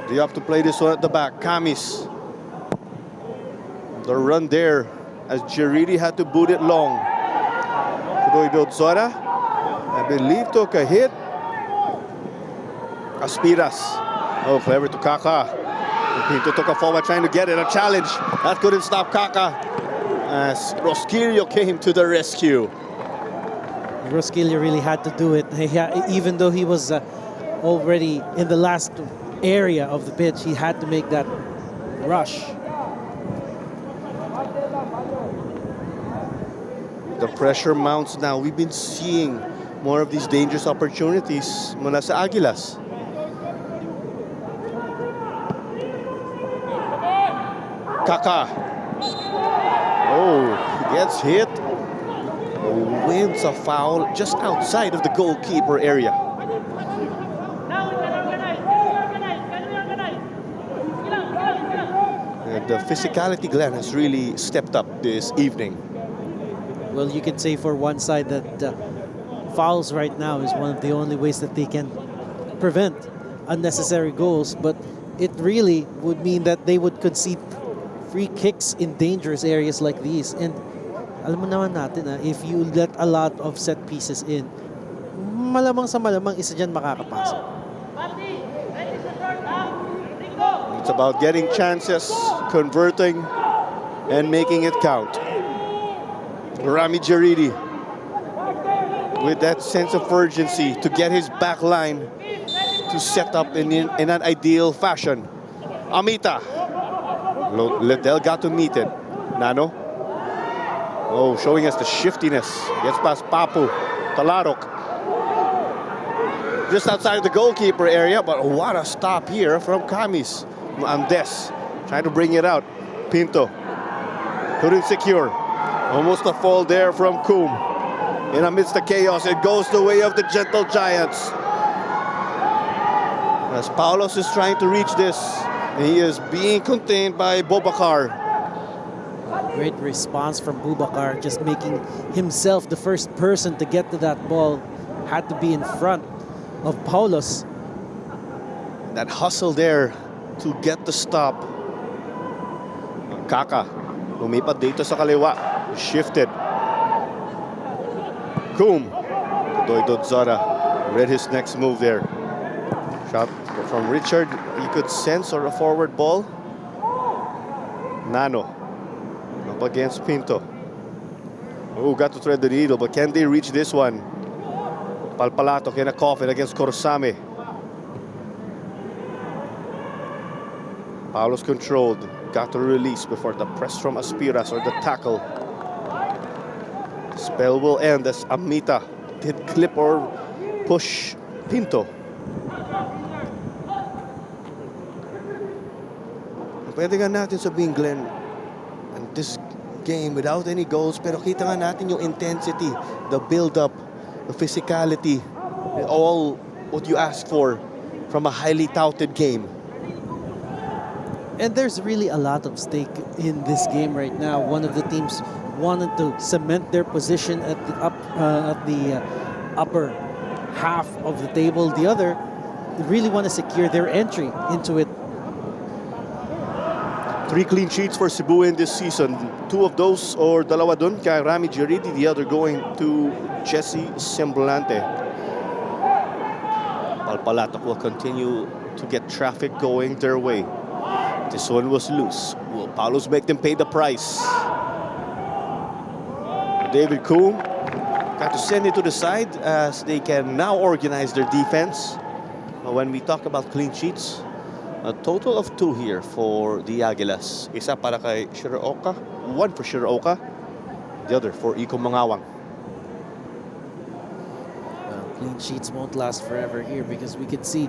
They have to play this one at the back. Camis. The run there as Jaridi had to boot it long. Kudoy Dodzoda, I believe, took a hit. Aspiras. Oh, clever to Kaka. Pinto took a forward trying to get it. A challenge. That couldn't stop Kaka as Rosquillo came to the rescue. Rosquillo really had to do it. Even though he was already in the last area of the pitch, he had to make that rush. The pressure mounts now. We've been seeing more of these dangerous opportunities mula sa Aguilas. Kaka. Oh, he gets hit. Wins a foul just outside of the goalkeeper area. the physicality, Glenn, has really stepped up this evening. Well, you can say for one side that fouls right now is one of the only ways that they can prevent unnecessary goals, but it really would mean that they would concede free kicks in dangerous areas like these. And alam mo naman natin, if you let a lot of set pieces in, malamang sa malamang isa dyan makakapasok. It's about getting chances, converting, and making it count. Rami Jaridi with that sense of urgency to get his back line to set up in an ideal fashion. Amita. Liddell got to meet it. Nano. Oh, showing us the shiftiness. Gets past Papu. Talarok. Just outside the goalkeeper area, but what a stop here from Camis. Andes trying to bring it out. Pinto couldn't secure. Almost a fall there from Coom. In amidst the chaos, it goes the way of the gentle giants. As Paulos is trying to reach this, and he is being contained by Bobakar. Great response from Bubakar, just making himself the first person to get to that ball. Had to be in front of Paulos. That hustle there to get the stop. Kaka, lumipat dito sa kaliwa. Shifted. Coom. Doidod Zara read his next move there. Shot from Richard. You could sense or a forward ball. Nano. Up against Pinto. Oh, got to thread the needle, but can they reach this one? Palpalato in a coffin against Corsame. Paulos controlled. Got to release before the press from Aspiras or the tackle. Spell will end as Amita did clip or push Pinto. Pwede nga natin sabihin, Glenn, and this game without any goals, pero kita nga natin yung intensity, the build-up, the physicality, all what you ask for from a highly touted game. And there's really a lot of stake in this game right now. One of the teams wanted to cement their position at the upper half of the table. The other really want to secure their entry into it. 3 clean sheets for Cebu in this season. 2 of those, or dalawa dun, kay Rami Jaridi, the other going to Jesse Semblante. Palpalatok will continue to get traffic going their way. This one was loose. Will Paulos make them pay the price? David Coom got to send it to the side as they can now organize their defense. When we talk about clean sheets, a total of 2 here for the Aguilas. Isa para kay Shiraoka, 1 for Shiraoka, the other for Iko Mangawang. Clean sheets won't last forever here because we can see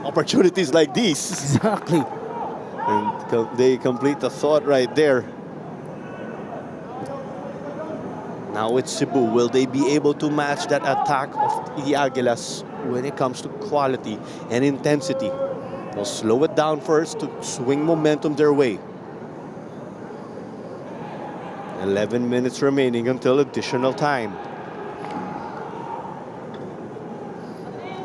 Opportunities like these. exactly. And they complete the thought right there. Now it's Cebu. Will they be able to match that attack of the Aguilas when it comes to quality and intensity? They'll slow it down first to swing momentum their way. 11 minutes remaining until additional time.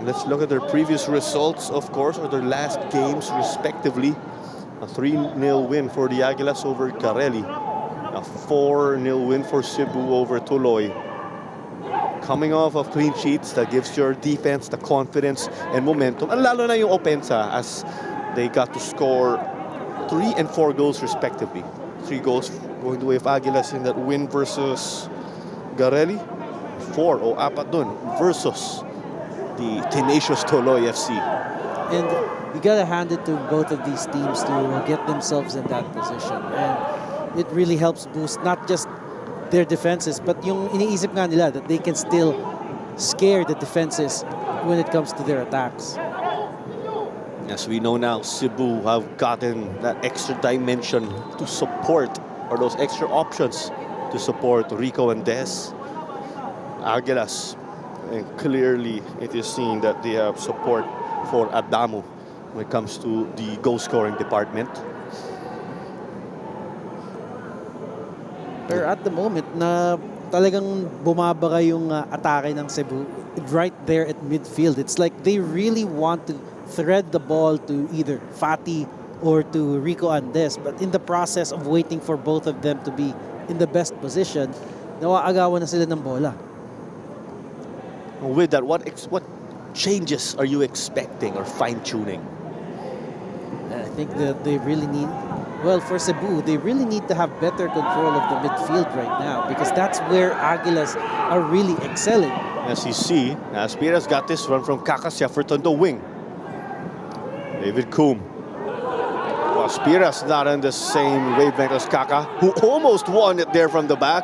Let's look at their previous results, of course, or their last games respectively. A 3-0 win for the Aguilas over Carelli. A 4-0 win for Cebu over Tuloy. Coming off of clean sheets, that gives your defense the confidence and momentum. And lalo na yung opensa as they got to score 3 and 4 goals respectively. 3 goals going the way of Aguilas in that win versus Garelli. 4 o apat dun versus the tenacious Tuloy FC. And you gotta hand it to both of these teams to get themselves in that position. And it really helps boost not just their defenses, but yung iniisip nga nila that they can still scare the defenses when it comes to their attacks. As we know now, Cebu have gotten that extra dimension to support, or those extra options to support Rico and Des. Aguilas, and clearly it is seen that they have support for Adamu when it comes to the goal scoring department. Pero at the moment na talagang bumabaga yung atake ng Cebu right there at midfield. It's like they really want to thread the ball to either Fati or to Rico Andes. But in the process of waiting for both of them to be in the best position, nawaagawan na sila ng bola. With that, what changes are you expecting or fine-tuning? And I think that they really need, well, for Cebu, they really need to have better control of the midfield right now because that's where Aguilas are really excelling. As you see, Aspira's got this run from Kaka Sheffert on the wing. David Coombe. Aspira's not on the same wavelength as Kaka, who almost won it there from the back.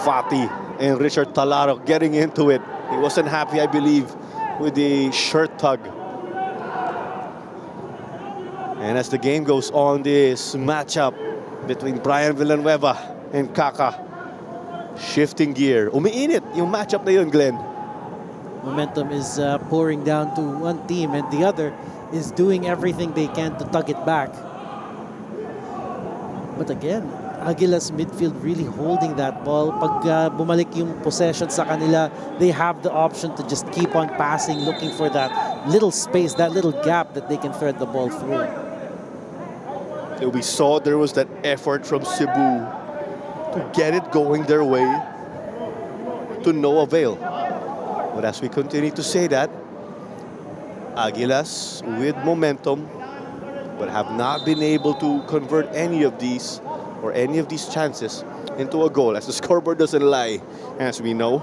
Fati and Richard Talaro getting into it. He wasn't happy, I believe, with the shirt tug. And as the game goes on, this matchup between Brian Villanueva and Kaka, shifting gear. Umiinit yung matchup na yun, Glenn. Momentum is pouring down to one team and the other is doing everything they can to tug it back. But again, Aguilas midfield really holding that ball. Pag bumalik yung possession sa kanila, they have the option to just keep on passing, looking for that little space, that little gap that they can thread the ball through. We saw there was that effort from Cebu to get it going their way, to no avail. But as we continue to say that, Aguilas with momentum, but have not been able to convert any of these chances into a goal, as the scoreboard doesn't lie, as we know.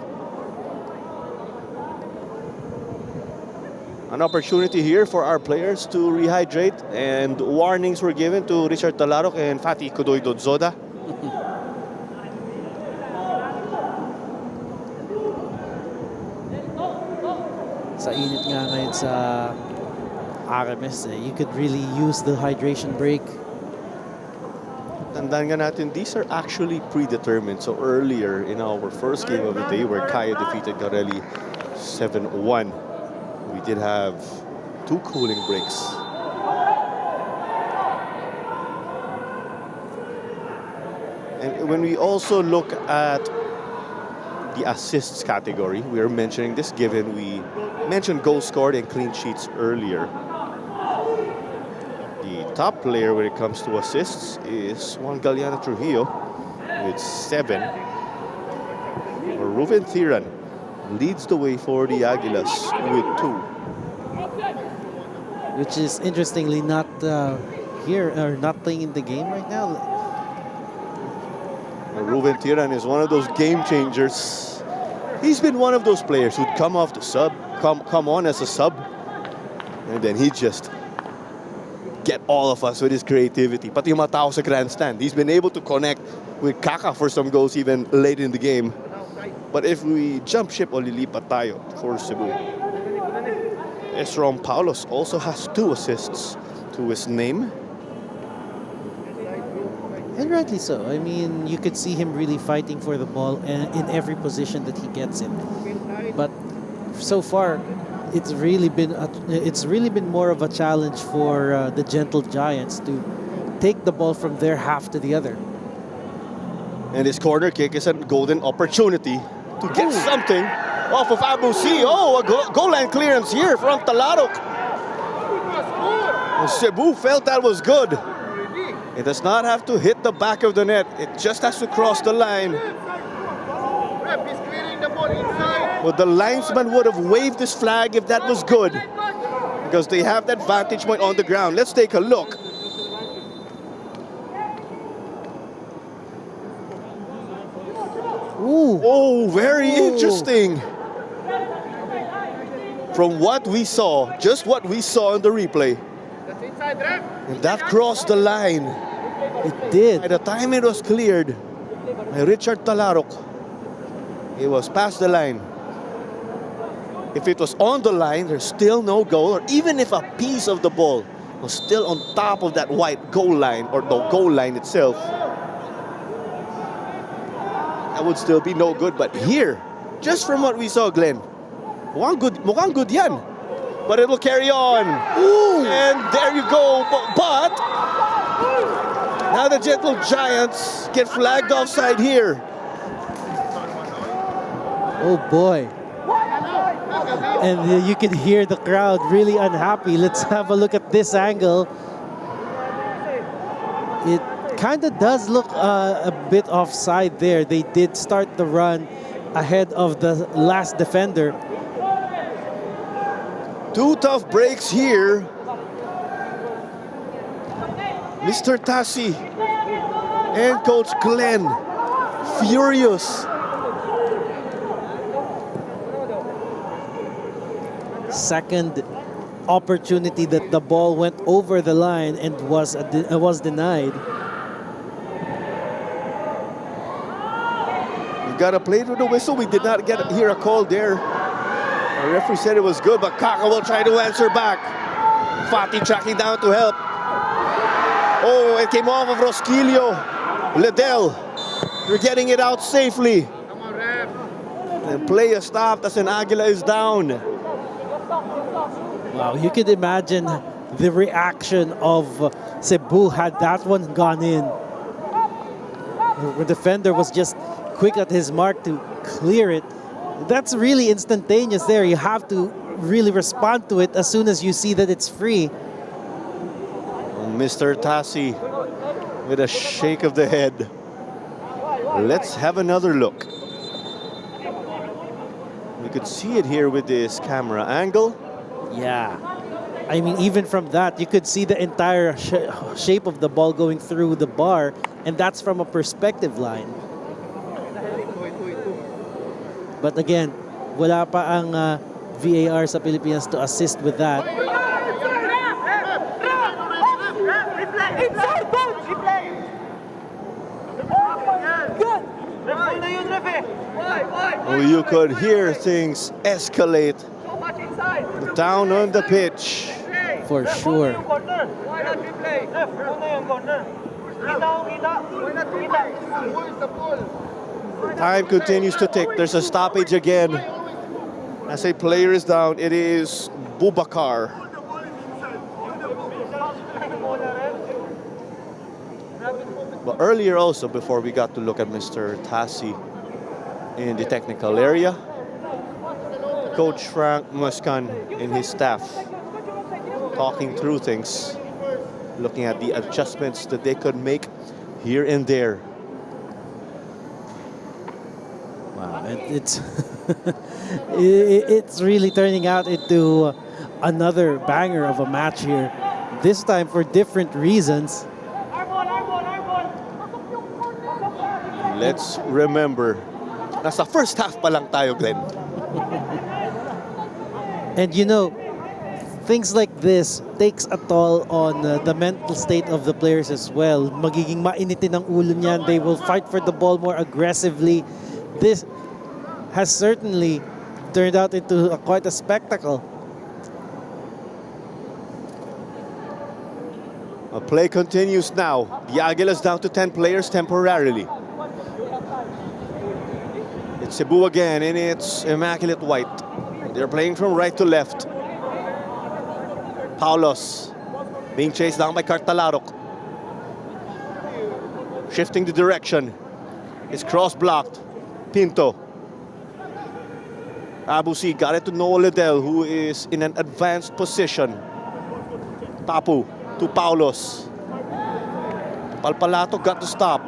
An opportunity here for our players to rehydrate, and warnings were given to Richard Talarok and Fatih Kudoy Dodzoda. Sa init nga ngayon sa RMS, you could really use the hydration break. Tandaan nga natin, these are actually predetermined. So earlier in our first game of the day, where Kaya defeated Garelli 7-1, we did have 2 cooling breaks. And when we also look at the assists category, we are mentioning this given we mentioned goals scored and clean sheets earlier. The top player when it comes to assists is Juan Galeana Trujillo with 7. Ruben Thiran leads the way for the Aguilas with 2. Which is interestingly not here or not playing in the game right now. Ruben Thiran is one of those game changers. He's been one of those players who'd come off the sub, come on as a sub, and then he just get all of us with his creativity. Pati yung mga tao sa grandstand. He's been able to connect with Kaka for some goals even late in the game. But if we jump ship o lilipat tayo for Cebu, Esrom Paulos also has 2 assists to his name. And rightly so. I mean, you could see him really fighting for the ball in every position that he gets in. But so far, it's really been more of a challenge for the Gentle Giants to take the ball from their half to the other. And his corner kick is a golden opportunity to get something off of Abu C. Oh, a goal line clearance here from Talarok. Cebu felt that was good. It does not have to hit the back of the net. It just has to cross the line. But the linesman would have waved this flag if that was good, because they have that vantage point on the ground. Let's take a look. Ooh. Oh, very interesting. From what we saw, just what we saw in the replay, and that crossed the line. It did. By the time it was cleared by Richard Talarok, it was past the line. If it was on the line, there's still no goal, or even if a piece of the ball was still on top of that white goal line, or the goal line itself, that would still be no good. But here, just from what we saw, Glenn, mukhang good yan. But it will carry on. Ooh. And there you go. But Now the Gentle Giants get flagged offside here. Oh boy. And you can hear the crowd really unhappy. Let's have a look at this angle. It kind of does look a bit offside there. They did start the run ahead of the last defender. Two tough breaks here. Mr. Tassi and Coach Glenn furious. Second opportunity that the ball went over the line and was denied. We got to play with the whistle. We did not hear a call there. Our referee said it was good, but Kaka will try to answer back. Fati tracking down to help. Oh, it came off of Rosquillo. Liddell, they're getting it out safely. And play is stopped as an Aguila is down. Wow, you could imagine the reaction of Cebu had that one gone in. The defender was just quick at his mark to clear it. That's really instantaneous there. You have to really respond to it as soon as you see that it's free. Mr. Tassi with a shake of the head. Let's have another look. You could see it here with this camera angle. Yeah. I mean, even from that, you could see the entire shape of the ball going through the bar, and that's from a perspective line. But again, wala pa ang VAR sa Pilipinas to assist with that. Oh, you could hear things escalate down on the pitch. For sure. Time continues to tick. There's a stoppage again. As a player is down, it is Bubakar. But earlier also, before we got to look at Mr. Tassi in the technical area, Coach Frank Muscan and his staff talking through things, looking at the adjustments that they could make here and there. Wow, it's it's really turning out into another banger of a match here. This time for different reasons. Let's remember, nasa first half pa lang tayo, Glenn. And you know, things like this takes a toll on the mental state of the players as well. Magiging mainitin ang ulo niyan. They will fight for the ball more aggressively. This has certainly turned out into quite a spectacle. A play continues now. The Aguilas down to 10 players temporarily. It's Cebu again, and it's Immaculate White. They're playing from right to left. Paulos being chased down by Cartalarok. Shifting the direction. It's cross-blocked. Pinto. Abusi got it to Noah Liddell, who is in an advanced position. Tapu to Paulos. Palpalato got to stop.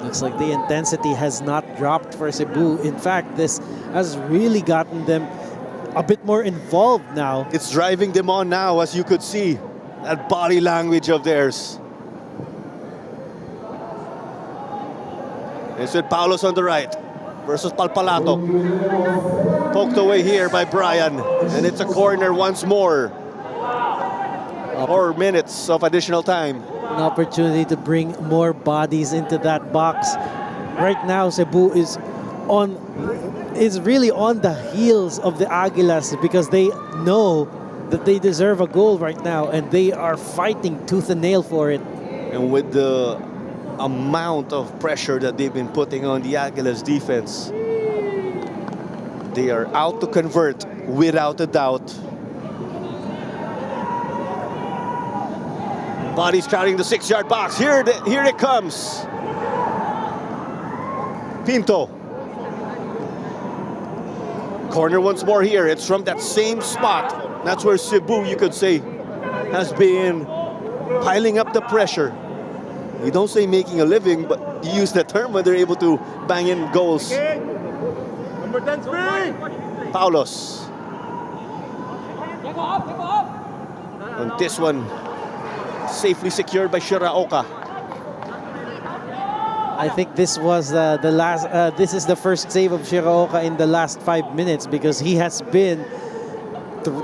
Looks like the intensity has not dropped for Cebu. In fact, this has really gotten them a bit more involved now. It's driving them on now, as you could see. That body language of theirs. It's with Paulos on the right versus Palpalato. Poked away here by Brian. And it's a corner once more. 4 minutes of additional time. An opportunity to bring more bodies into that box. Right now, Cebu is really on the heels of the Aguilas because they know that they deserve a goal right now and they are fighting tooth and nail for it. And with the amount of pressure that they've been putting on the Aguilas defense, they are out to convert without a doubt. Bodies crowding the 6-yard box. Here it comes. Pinto. Corner once more here. It's from that same spot. That's where Cebu, you could say, has been piling up the pressure. You don't say making a living, but you use that term when they're able to bang in goals. Number 10, Paulos. And this one, safely secured by Shiraoka. I think this was the last. This is the first save of Shiraoka in the last 5 minutes because he has been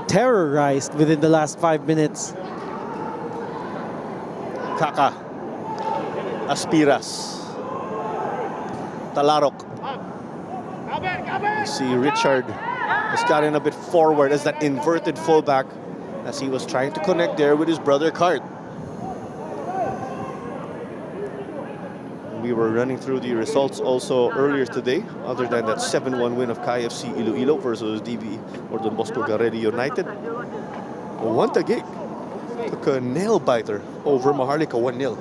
terrorized within the last 5 minutes. Kaka. Aspiras. Talarok. You see Richard has gotten a bit forward as that inverted fullback as he was trying to connect there with his brother Cart. We were running through the results also earlier today, other than that 7-1 win of KFC Iloilo versus DB or Don Bosco Garedi United. Wantagig took a nail biter over Maharlika 1-0.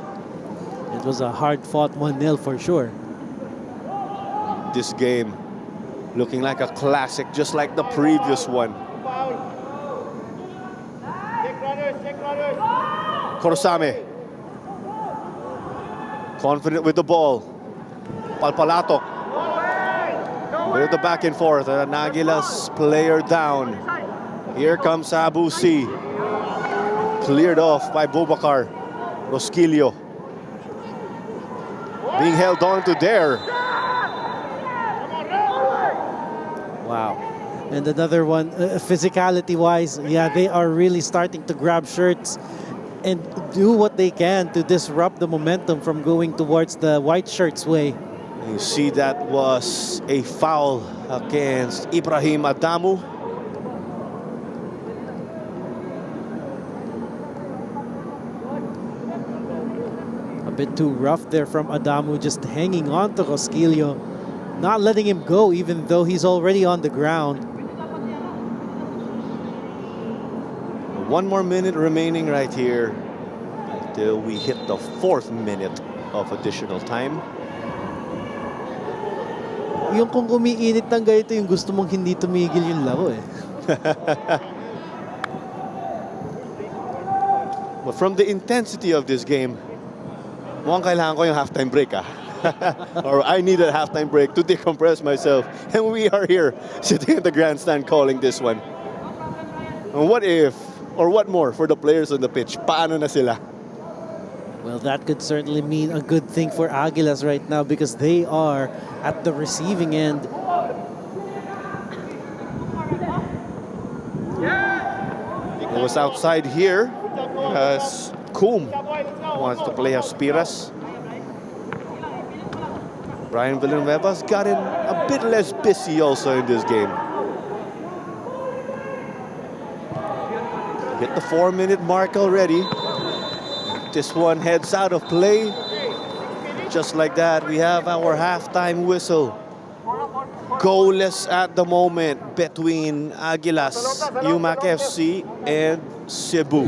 It was a hard-fought 1-0 for sure. This game looking like a classic, just like the previous one. Korosame. Confident with the ball. Palpalato. With the back and forth. An Aguilas player down. Here comes Abu C. Cleared off by Bobakar. Rosquillo. Being held on to there. Wow. And another one, physicality-wise, yeah, they are really starting to grab shirts and do what they can to disrupt the momentum from going towards the white shirts' way. You see that was a foul against Ibrahim Adamu. A bit too rough there from Adamu, just hanging on to Rosquillo, not letting him go even though he's already on the ground. 1 more minute remaining right here until we hit the 4th minute of additional time. Yung kung umiinit ng ganito, yung gusto mong hindi tumigil yung laro eh. But from the intensity of this game, mukhang kailangan ko yung halftime break or I need a halftime break to decompress myself. And we are here sitting at the grandstand calling this one. And what if, or what more for the players on the pitch? Paano na sila? Well, that could certainly mean a good thing for Aguilas right now because they are at the receiving end. It was outside here as Coom wants to play Aspiras. Brian Villanueva's gotten a bit less busy also in this game. Hit the 4-minute mark already. This one heads out of play. Just like that, we have our halftime whistle. Goalless at the moment between Aguilas, Umak FC, and Cebu.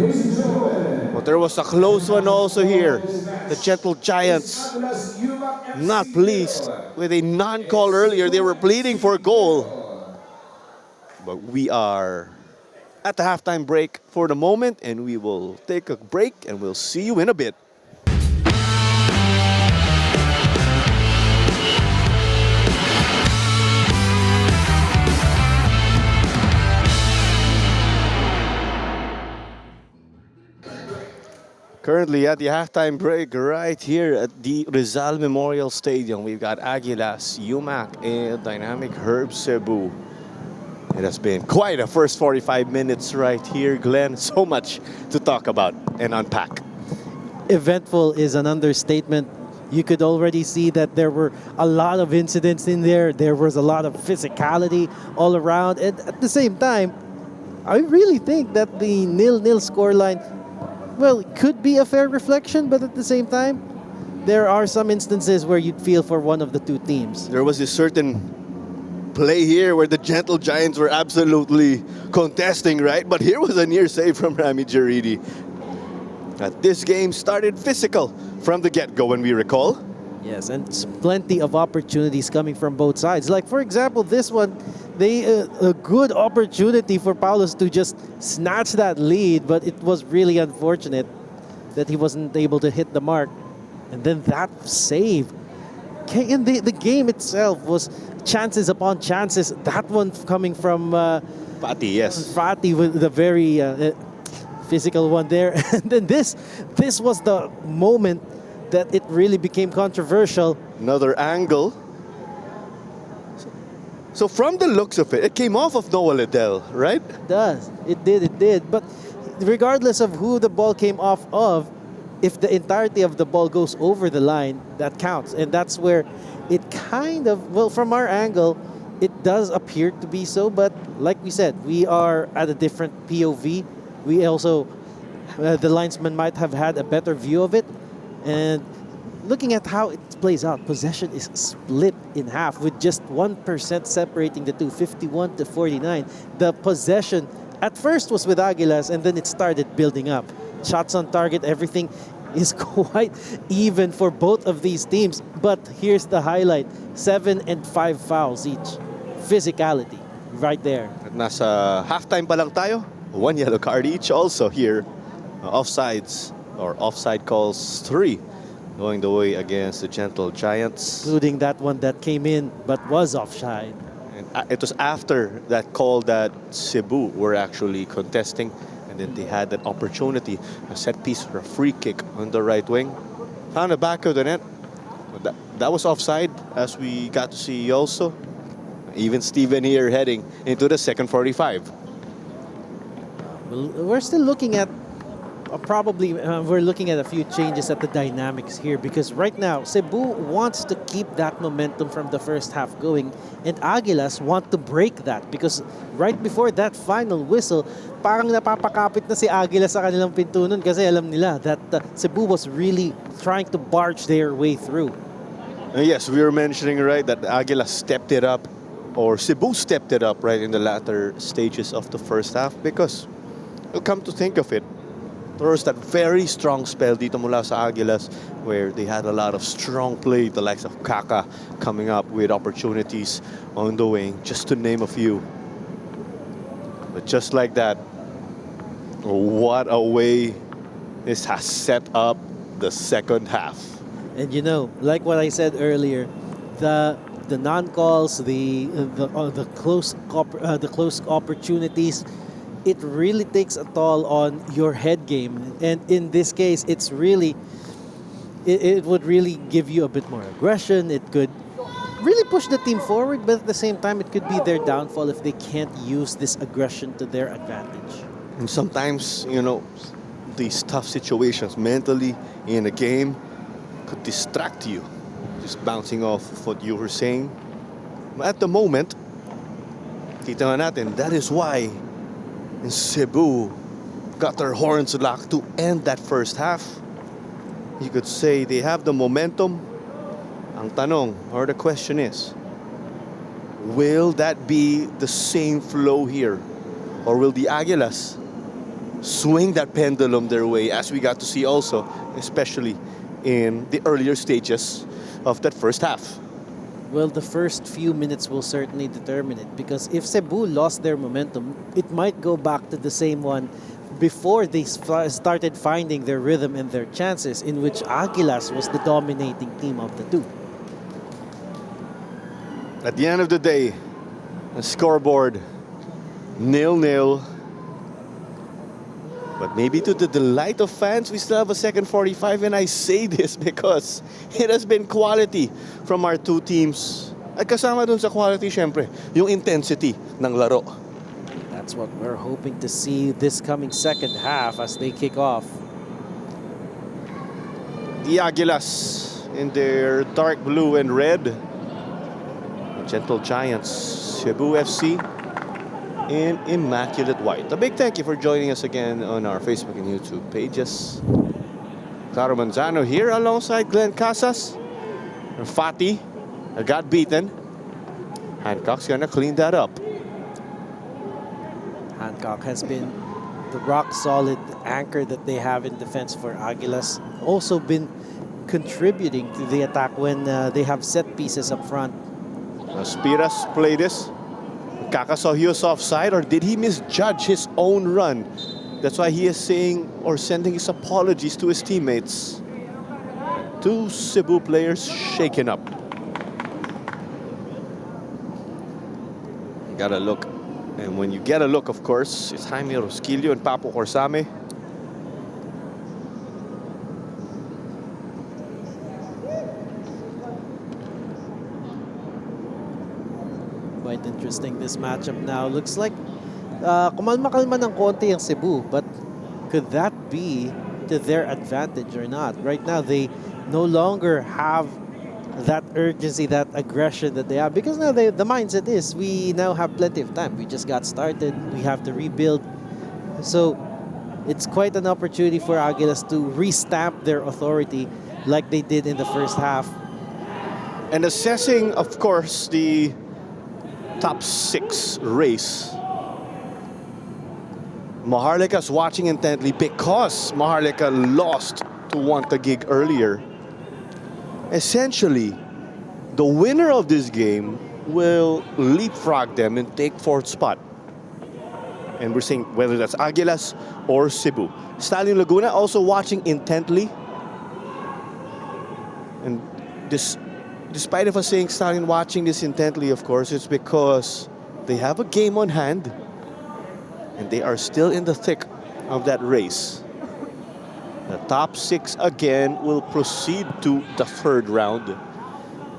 But there was a close one also here. The Gentle Giants not pleased with a non-call earlier. They were pleading for a goal. But we are at the halftime break for the moment, and we will take a break and we'll see you in a bit. Currently at the halftime break right here at the Rizal Memorial Stadium, we've got Aguilas, Umak, and Dynamic Herb Cebu. It has been quite a first 45 minutes right here, Glenn. So much to talk about and unpack. Eventful is an understatement. You could already see that there were a lot of incidents in there. There was a lot of physicality all around. And at the same time, I really think that the 0-0 scoreline, well, it could be a fair reflection, but at the same time, there are some instances where you'd feel for one of the two teams. There was a certain play here where the Gentle Giants were absolutely contesting, right? But here was a near save from Rami Jaridi. that this game started physical from the get-go when we recall. Yes, and plenty of opportunities coming from both sides. Like, for example, this one, a good opportunity for Paulus to just snatch that lead, but it was really unfortunate that he wasn't able to hit the mark. And then that save. Okay, and the game itself was chances upon chances. That one coming from Pati, yes. Fati with the very physical one there. And then this was the moment that it really became controversial. Another angle. So from the looks of it, it came off of Noah Liddell, right? It did. But regardless of who the ball came off of, if the entirety of the ball goes over the line, that counts. And that's where it kind of, well, from our angle, it does appear to be so. But like we said, we are at a different POV. We also, the linesman might have had a better view of it. And looking at how it plays out, possession is split in half with just 1% separating the two, 51 to 49. The possession at first was with Aguilas, and then it started building up. Shots on target, everything is quite even for both of these teams. But here's the highlight, 7 and 5 fouls each. Physicality, right there. At nasa halftime pa lang tayo, 1 yellow card each also here. Offsides or offside calls 3 going the way against the Gentle Giants. Including that one that came in but was offside. And it was after that call that Cebu were actually contesting, and then they had that opportunity, a set piece or a free kick on the right wing. Found the back of the net. That was offside, as we got to see also. Even Steven here heading into the second 45. Well, we're still looking at we're looking at a few changes at the dynamics here, because right now Cebu wants to keep that momentum from the first half going, and Aguilas want to break that, because right before that final whistle, parang napapakapit na si Aguilas sa kanilang pintunan kasi alam nila that Cebu was really trying to barge their way through. Yes, we were mentioning, right, that Aguilas stepped it up, or Cebu stepped it up right in the latter stages of the first half, because come to think of it, there was that very strong spell dito mula sa Aguilas where they had a lot of strong play, the likes of Kaka coming up with opportunities on the wing, just to name a few. But just like that, what a way this has set up the second half. And you know, like what I said earlier, the non-calls, the close opportunities, it really takes a toll on your head game. And in this case, it would really give you a bit more aggression. It could really push the team forward, but at the same time, it could be their downfall if they can't use this aggression to their advantage. And sometimes, these tough situations mentally in a game could distract you. Just bouncing off of what you were saying. At the moment, kita nga natin, that is why Cebu got their horns locked to end that first half. You could say they have the momentum. Ang tanong, or the question is, will that be the same flow here? Or will the Aguilas swing that pendulum their way, as we got to see also, especially in the earlier stages of that first half? Well, the first few minutes will certainly determine it, because if Cebu lost their momentum, it might go back to the same one before they started finding their rhythm and their chances, in which Aguilas was the dominating team of the two. At the end of the day, the scoreboard 0-0. But maybe to the delight of fans, we still have a second 45, and I say this because it has been quality from our two teams. At kasama dun sa quality, syempre, yung intensity ng laro. That's what we're hoping to see this coming second half as they kick off. The Aguilas in their dark blue and red. The Gentle Giants, Cebu FC, in immaculate white. A big thank you for joining us again on our Facebook and YouTube pages. Claro Manzano here alongside Glenn Casas. Fati got beaten. Hancock's gonna clean that up. Hancock has been the rock-solid anchor that they have in defense for Aguilas. Also been contributing to the attack when they have set pieces up front. Spiras play this. Kaka saw he was offside, or did he misjudge his own run? That's why he is saying or sending his apologies to his teammates. Two Cebu players shaken up. You gotta look. And when you get a look, of course, it's Jaime Rosquillo and Papo Corsame. Quite interesting this matchup now. Looks like kumalma-kalma ng konti ang Cebu, but could that be to their advantage or not? Right now, they no longer have that urgency, that aggression that they have, because now the mindset is we now have plenty of time. We just got started. We have to rebuild. So it's quite an opportunity for Aguilas to restamp their authority like they did in the first half. And assessing, of course, the top 6 race. Maharlika's watching intently because Maharlika lost to Want a Gig earlier. Essentially, the winner of this game will leapfrog them and take 4th spot. And we're saying whether that's Aguilas or Cebu. Stallion Laguna also watching intently. And despite of us saying Stallion watching this intently, of course, it's because they have a game on hand and they are still in the thick of that race. The top 6 again will proceed to the 3rd round,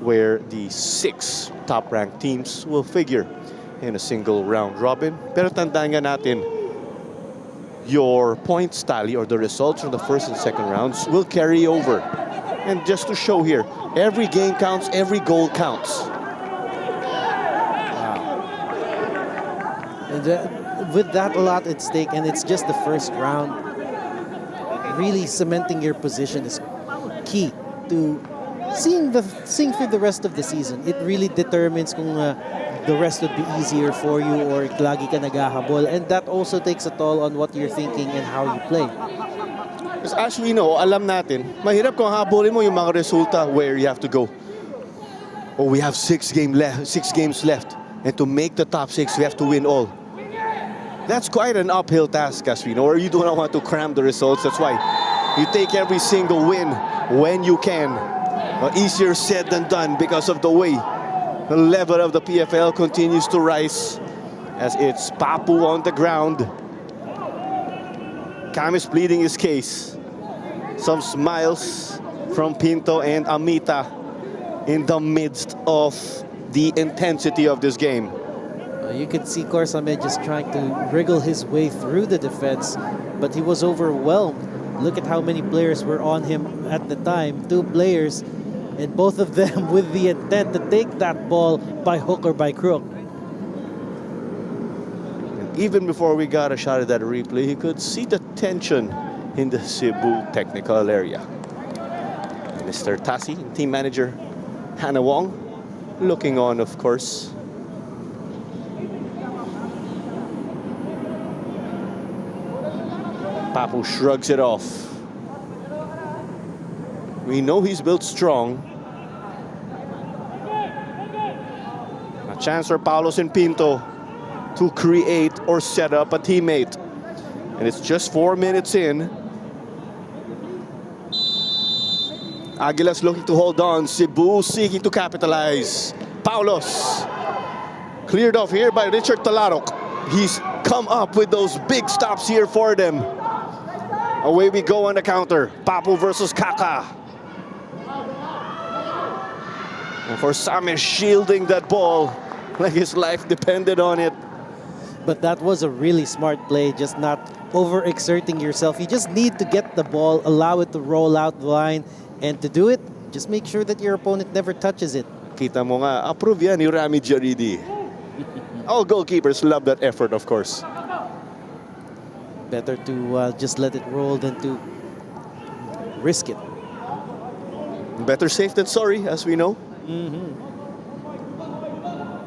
where the 6 top-ranked teams will figure in a single round robin. Pero tandaan nga natin, your points tally or the results from the 1st and 2nd rounds will carry over. And just to show here, every game counts, every goal counts. And with that a lot at stake, and it's just the first round, really cementing your position is key to seeing through the rest of the season. It really determines kung the rest would be easier for you or lagi ka naghahabol, and that also takes a toll on what you're thinking and how you play. Because as we know, alam natin, mahirap kung habulin mo yung mga resulta where you have to go. Oh, we have 6 games left. And to make the top 6, we have to win all. That's quite an uphill task, as we know, or you don't want to cram the results. That's why you take every single win when you can. Easier said than done because of the way the level of the PFL continues to rise, as it's Papu on the ground. Cam is pleading his case. Some smiles from Pinto and Amita in the midst of the intensity of this game. You could see Corsame just trying to wriggle his way through the defense, but he was overwhelmed. Look at how many players were on him at the time. 2 players, and both of them with the intent to take that ball by hook or by crook. And even before we got a shot at that replay, he could see the tension in the Cebu technical area. Mr. Tassi, team manager Hannah Wong, looking on, of course. Papu shrugs it off. We know he's built strong. A chance for Paulos and Pinto to create or set up a teammate. And it's just 4 minutes in. Aguilas looking to hold on. Cebu seeking to capitalize. Paulos cleared off here by Richard Talarok. He's come up with those big stops here for them. Away we go on the counter. Papu versus Kaka. And for Same shielding that ball like his life depended on it. But that was a really smart play, just not overexerting yourself. You just need to get the ball, allow it to roll out the line, and to do it, just make sure that your opponent never touches it. Kita mo nga, approve yan ni Rami Jaridi. All goalkeepers love that effort, of course. Better to just let it roll than to risk it. Better safe than sorry, as we know.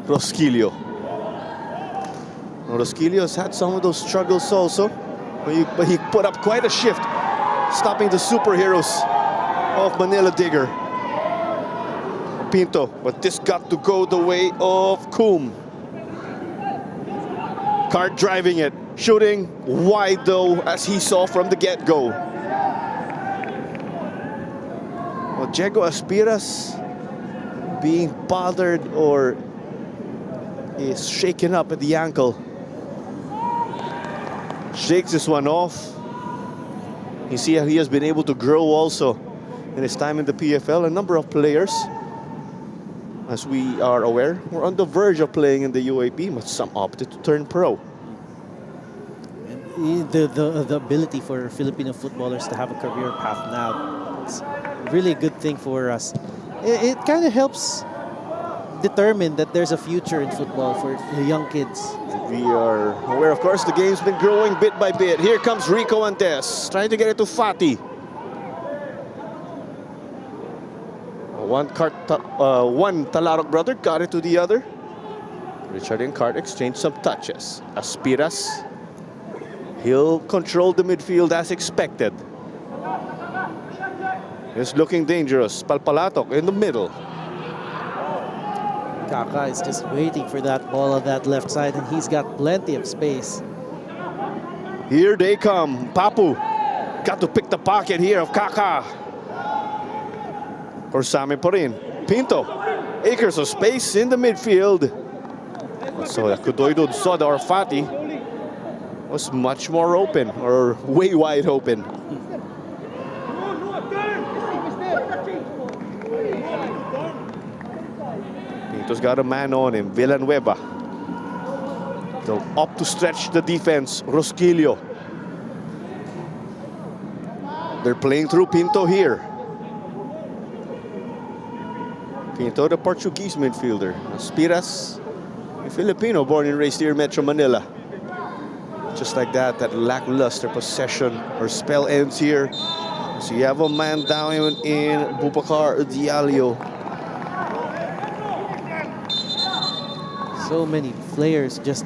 Rosquillo. Rosquillo has had some of those struggles also. But he put up quite a shift, stopping the superheroes of Manila Digger. Pinto, but this got to go the way of Coom. Card driving it, shooting wide though, as he saw from the get-go. Well, Diego Aspiras being bothered or is shaken up at the ankle. Shakes this one off. You see how he has been able to grow also in his time in the PFL. A number of players, as we are aware, were on the verge of playing in the UAP, but some opted to turn pro. And the ability for Filipino footballers to have a career path now, it's really a good thing for us. It kind of helps determine that there's a future in football for the young kids. We are aware, of course, the game's been growing bit by bit. Here comes Rico Antes, trying to get it to Fati. One Talarok brother got it to the other. Richard and Cart exchange some touches. Aspiras, he'll control the midfield as expected. He's looking dangerous. Palpalatok in the middle. Kaka is just waiting for that ball on that left side, and he's got plenty of space. Here they come. Papu got to pick the pocket here of Kaka. Or Sami pa rin. Pinto, acres of space in the midfield. So Kudoido Soda or Fati was much more open, or way wide open. Pinto's got a man on him, Villanueva. They'll opt to stretch the defense, Rosquillo. They're playing through Pinto here. Pinto, the Portuguese midfielder. Aspiras, a Filipino born and raised here in Metro Manila. Just like that, that lackluster possession or spell ends here. So you have a man down in Bubakar Diallo. So many players just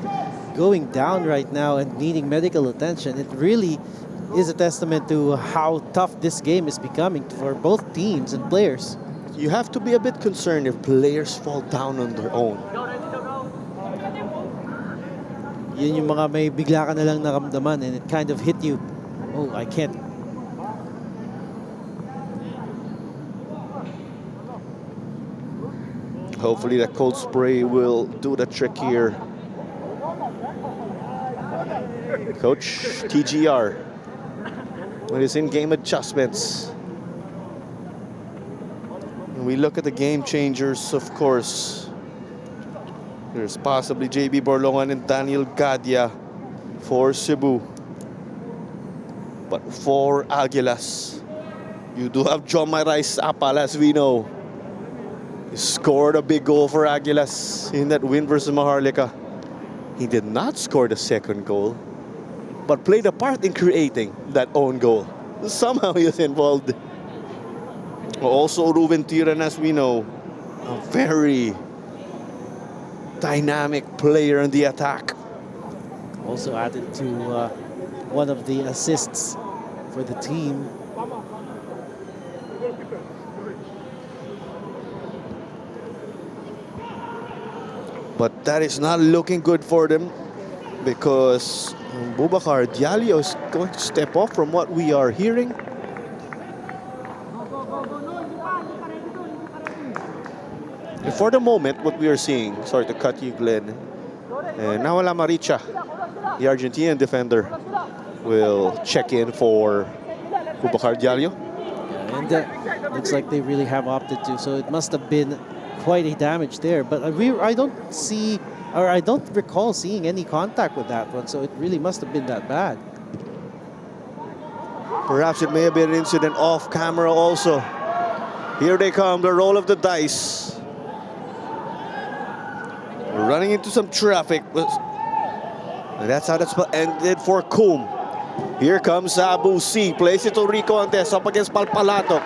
going down right now and needing medical attention. It really is a testament to how tough this game is becoming for both teams and players. You have to be a bit concerned if players fall down on their own. Yun yung mga may bigla ka na lang naramdaman and it kind of hit you. Oh, I can't. Hopefully that cold spray will do the trick here. Coach TGR with his in-game adjustments. When we look at the game changers, of course, there's possibly JB Borlongan and Daniel Gadia for Cebu. But for Aguilas, you do have John Rice Apal, as we know. He scored a big goal for Aguilas in that win versus Maharlika. He did not score the second goal, but played a part in creating that own goal. Somehow he was involved. Also, Ruben Tiran, as we know, a very dynamic player in the attack. Also added to one of the assists for the team. But that is not looking good for them, because Bubakar Diallo is going to step off from what we are hearing. And for the moment, what we are seeing, sorry to cut you, Glenn, Nawala Maricha, the Argentinian defender, will check in for Bubakar Diallo. And looks like they really have opted to, so it must have been quite a damage there. But I don't see, or I don't recall seeing any contact with that one, so it really must have been that bad. Perhaps it may have been an incident off camera also. Here they come, the roll of the dice. We're running into some traffic. And that's how that's ended for Coom. Here comes Abu C. Plays it to Rico Antes up against Palpalatok.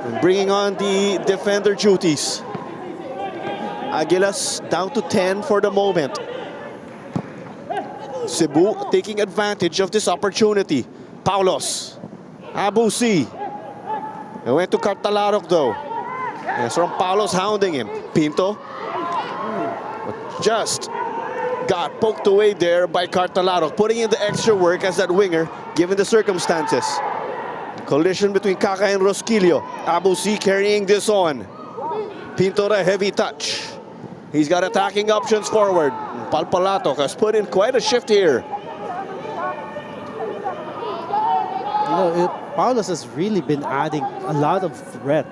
And bringing on the defender duties. Aguilas down to 10 for the moment. Cebu taking advantage of this opportunity. Paulos. Abusi. It went to Cartalarok though. And it's from Paulos hounding him. Pinto. But just got poked away there by Cartalarok, putting in the extra work as that winger, given the circumstances. Collision between Kaka and Rosquillo. Abusi carrying this on. Pinto, a heavy touch. He's got attacking options forward. Palpalatok has put in quite a shift here. You know, Paulos has really been adding a lot of threat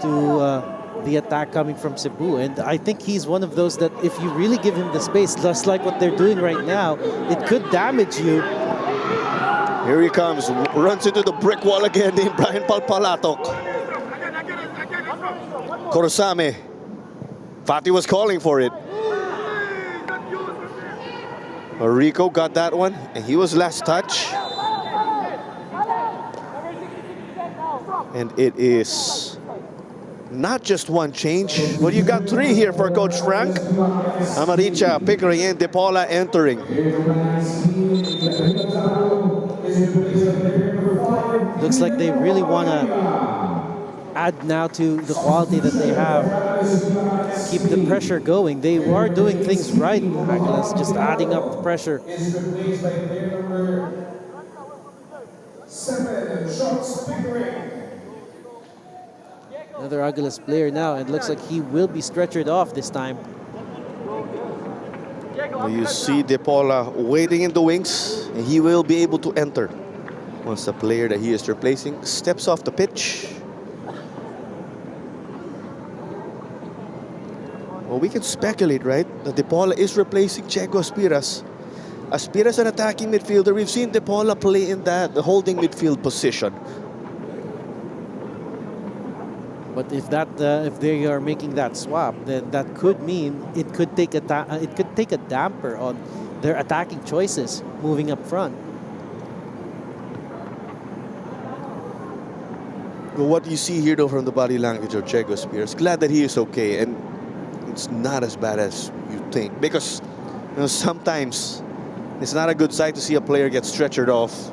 to the attack coming from Cebu, and I think he's one of those that if you really give him the space, just like what they're doing right now, it could damage you. Here he comes, runs into the brick wall again in Brian Palpalatok. Korosame. Fati was calling for it. Rico got that one, and he was last touch. And it is not just one change, but you got three here for Coach Frank. Amaricha, Pickering, and De Paula entering. Looks like they really want to add now to the quality that they have. Keep the pressure going. They are doing things right. Aguilas just adding up the pressure. Another Aguilas player now, and looks like he will be stretchered off this time. You see De Paula waiting in the wings, and he will be able to enter once the player that he is replacing steps off the pitch. Well, we can speculate, right, that De Paula is replacing Chego Aspiras. Aspiras, an attacking midfielder. We've seen De Paula play in that holding midfield position. But if they are making that swap, then that could mean it could take a damper on their attacking choices moving up front. Well, what you see here, though, from the body language of Chego Aspiras, glad that he is okay, and it's not as bad as you think, because sometimes it's not a good sight to see a player get stretchered off.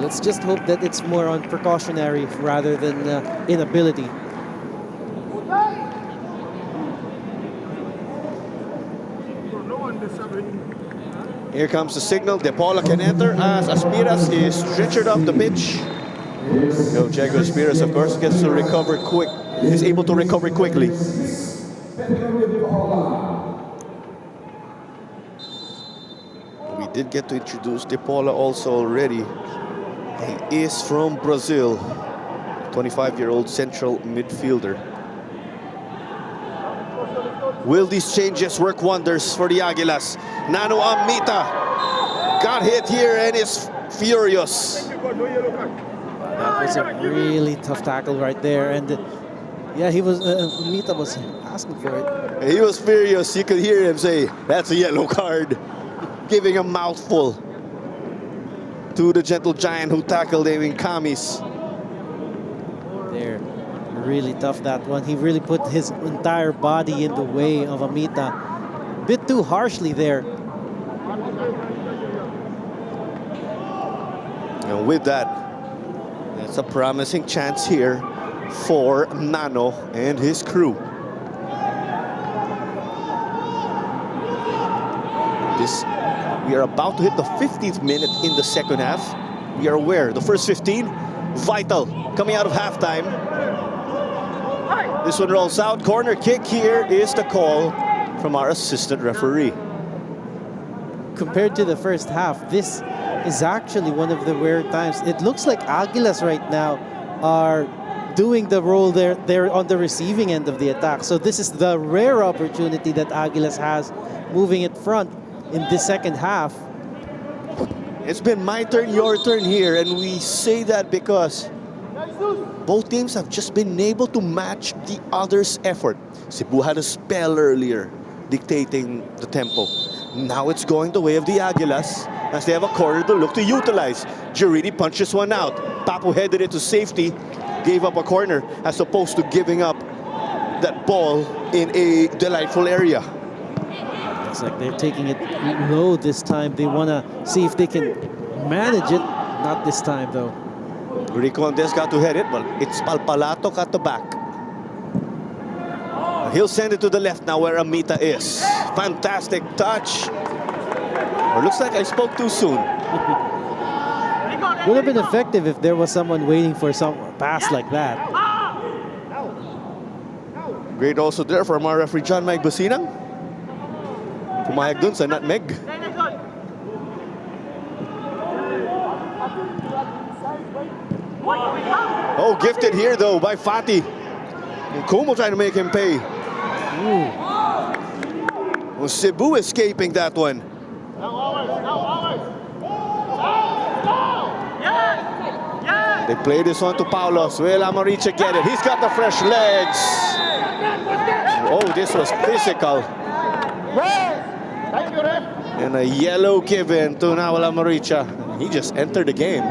Let's just hope that it's more on precautionary rather than inability. Here comes the signal. De Paula can enter as Aspiras is stretchered off the pitch. Chego Aspiras, of course, gets to recover quick. Is able to recover quickly. We did get to introduce De Paula also already. He is from Brazil, 25-year-old central midfielder. Will these changes work wonders for the Aguilas? Nano Amita got hit here and is furious. That was a really tough tackle right there, and yeah, he was. Amita was asking for it. He was furious. You could hear him say, "That's a yellow card," giving a mouthful to the gentle giant who tackled him in Kamis. There, really tough that one. He really put his entire body in the way of Amita. Bit too harshly there. And with that, it's a promising chance here for Nano and his crew. We are about to hit the 15th minute in the second half. We are aware the first 15, vital, coming out of halftime. This one rolls out, corner kick. Here is the call from our assistant referee. Compared to the first half, this is actually one of the rare times. It looks like Aguilas right now are doing the role there. They're on the receiving end of the attack. So this is the rare opportunity that Aguilas has moving it front in the second half. It's been my turn, your turn here, and we say that because both teams have just been able to match the other's effort. Cebu had a spell earlier dictating the tempo. Now it's going the way of the Aguilas as they have a corner to look to utilize. Girini punches one out. Papu headed it to safety, gave up a corner as opposed to giving up that ball in a delightful area. It's like they're taking it low this time. They want to see if they can manage it. Not this time, though. Ricondes got to head it, but it's Palpalato at the back. He'll send it to the left now where Amita is. Fantastic touch. Or looks like I spoke too soon. Would have been effective if there was someone waiting for some pass like that. Great also there from our referee John Mike Basinang. Pumayag dun sa nutmeg. Oh, gifted here though by Fati. And Como trying to make him pay. Well, Cebu escaping that one. They play this one to Paulos. Will Amaricha get it? He's got the fresh legs. Oh, this was physical. And a yellow given to Nawal Amaricha. He just entered the game.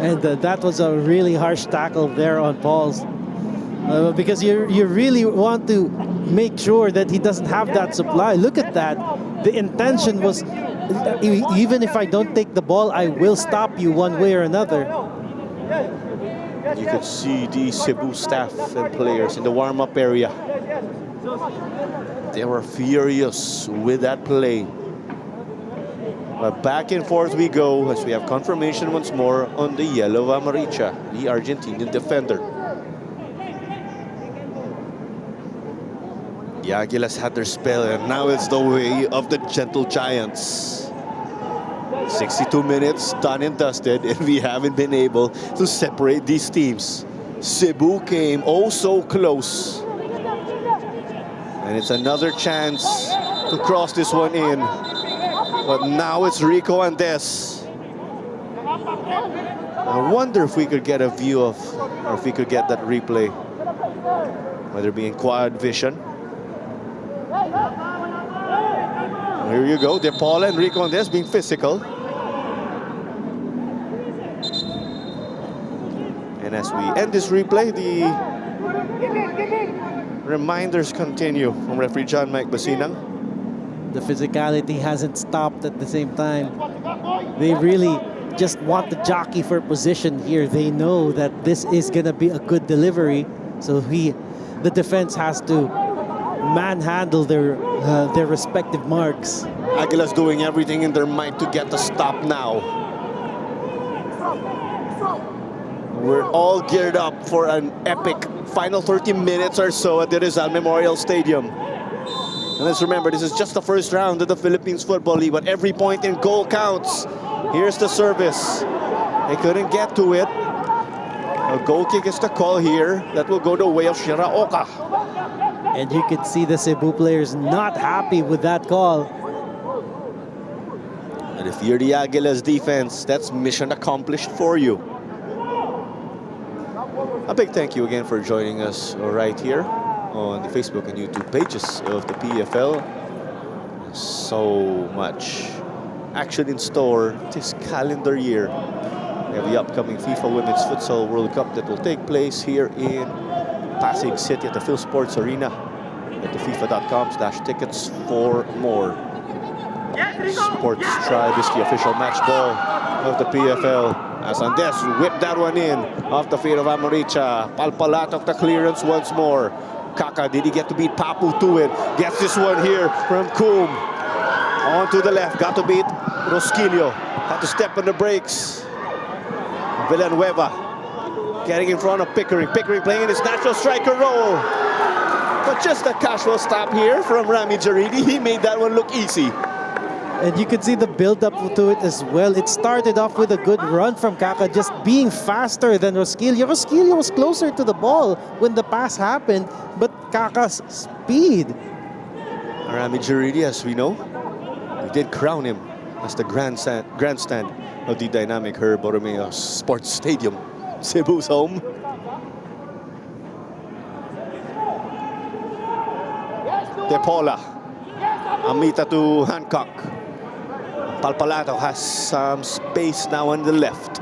And that was a really harsh tackle there on Paul's. Because you really want to make sure that he doesn't have that supply. Look at that. The intention was, even if I don't take the ball, I will stop you one way or another. You could see the Cebu staff and players in the warm-up area. They were furious with that play. But back and forth we go as we have confirmation once more on the yellow Amaricha, the Argentinian defender. The Aguilas had their spell, and now it's the way of the gentle giants. 62 minutes done and dusted, and we haven't been able to separate these teams. Cebu came oh so close. And it's another chance to cross this one in. But now it's Rico and Des. I wonder if we could get a view of, or if we could get that replay. Whether it be in quad vision. Here you go, De Paula and Rico and Des being physical. And as we end this replay, the reminders continue from referee John Mike Basinang. The physicality hasn't stopped at the same time. They really just want the jockey for position here. They know that this is going to be a good delivery. So the defense has to manhandle their respective marks. Aguilas doing everything in their might to get the stop now. We're all geared up for an epic final 30 minutes or so at the Rizal Memorial Stadium. And let's remember, this is just the first round of the Philippines Football League, but every point in goal counts. Here's the service. They couldn't get to it. A goal kick is the call here. That will go the way of Shiraoka. And you could see the Cebu players not happy with that call. And if you're the Aguilas defense, that's mission accomplished for you. A big thank you again for joining us right here on the Facebook and YouTube pages of the PFL. So much action in store this calendar year. We have the upcoming FIFA Women's Futsal World Cup that will take place here in Pasig City at the Phil Sports Arena. At the FIFA.com/tickets for more. Sports Tribe is the official match ball of the PFL. As Andes whipped that one in off the feet of Amaricha. Palpalat of the clearance once more. Kaka, did he get to beat Papu to it? Gets this one here from Coom. On to the left, got to beat Rosquillo. Had to step on the brakes. Villanueva getting in front of Pickering. Pickering playing in his natural striker role. But just a casual stop here from Rami Jaridi. He made that one look easy. And you could see the build-up to it as well. It started off with a good run from Kaka, just being faster than Rosquillo. Rosquillo was closer to the ball when the pass happened, but Kaka's speed. Rami Jaridi, as we know, we did crown him as the grandstand of the dynamic Herb Borromeo Sports Stadium, Cebu's home. De Paula, Amita to Hancock. Palpalato has some space now on the left.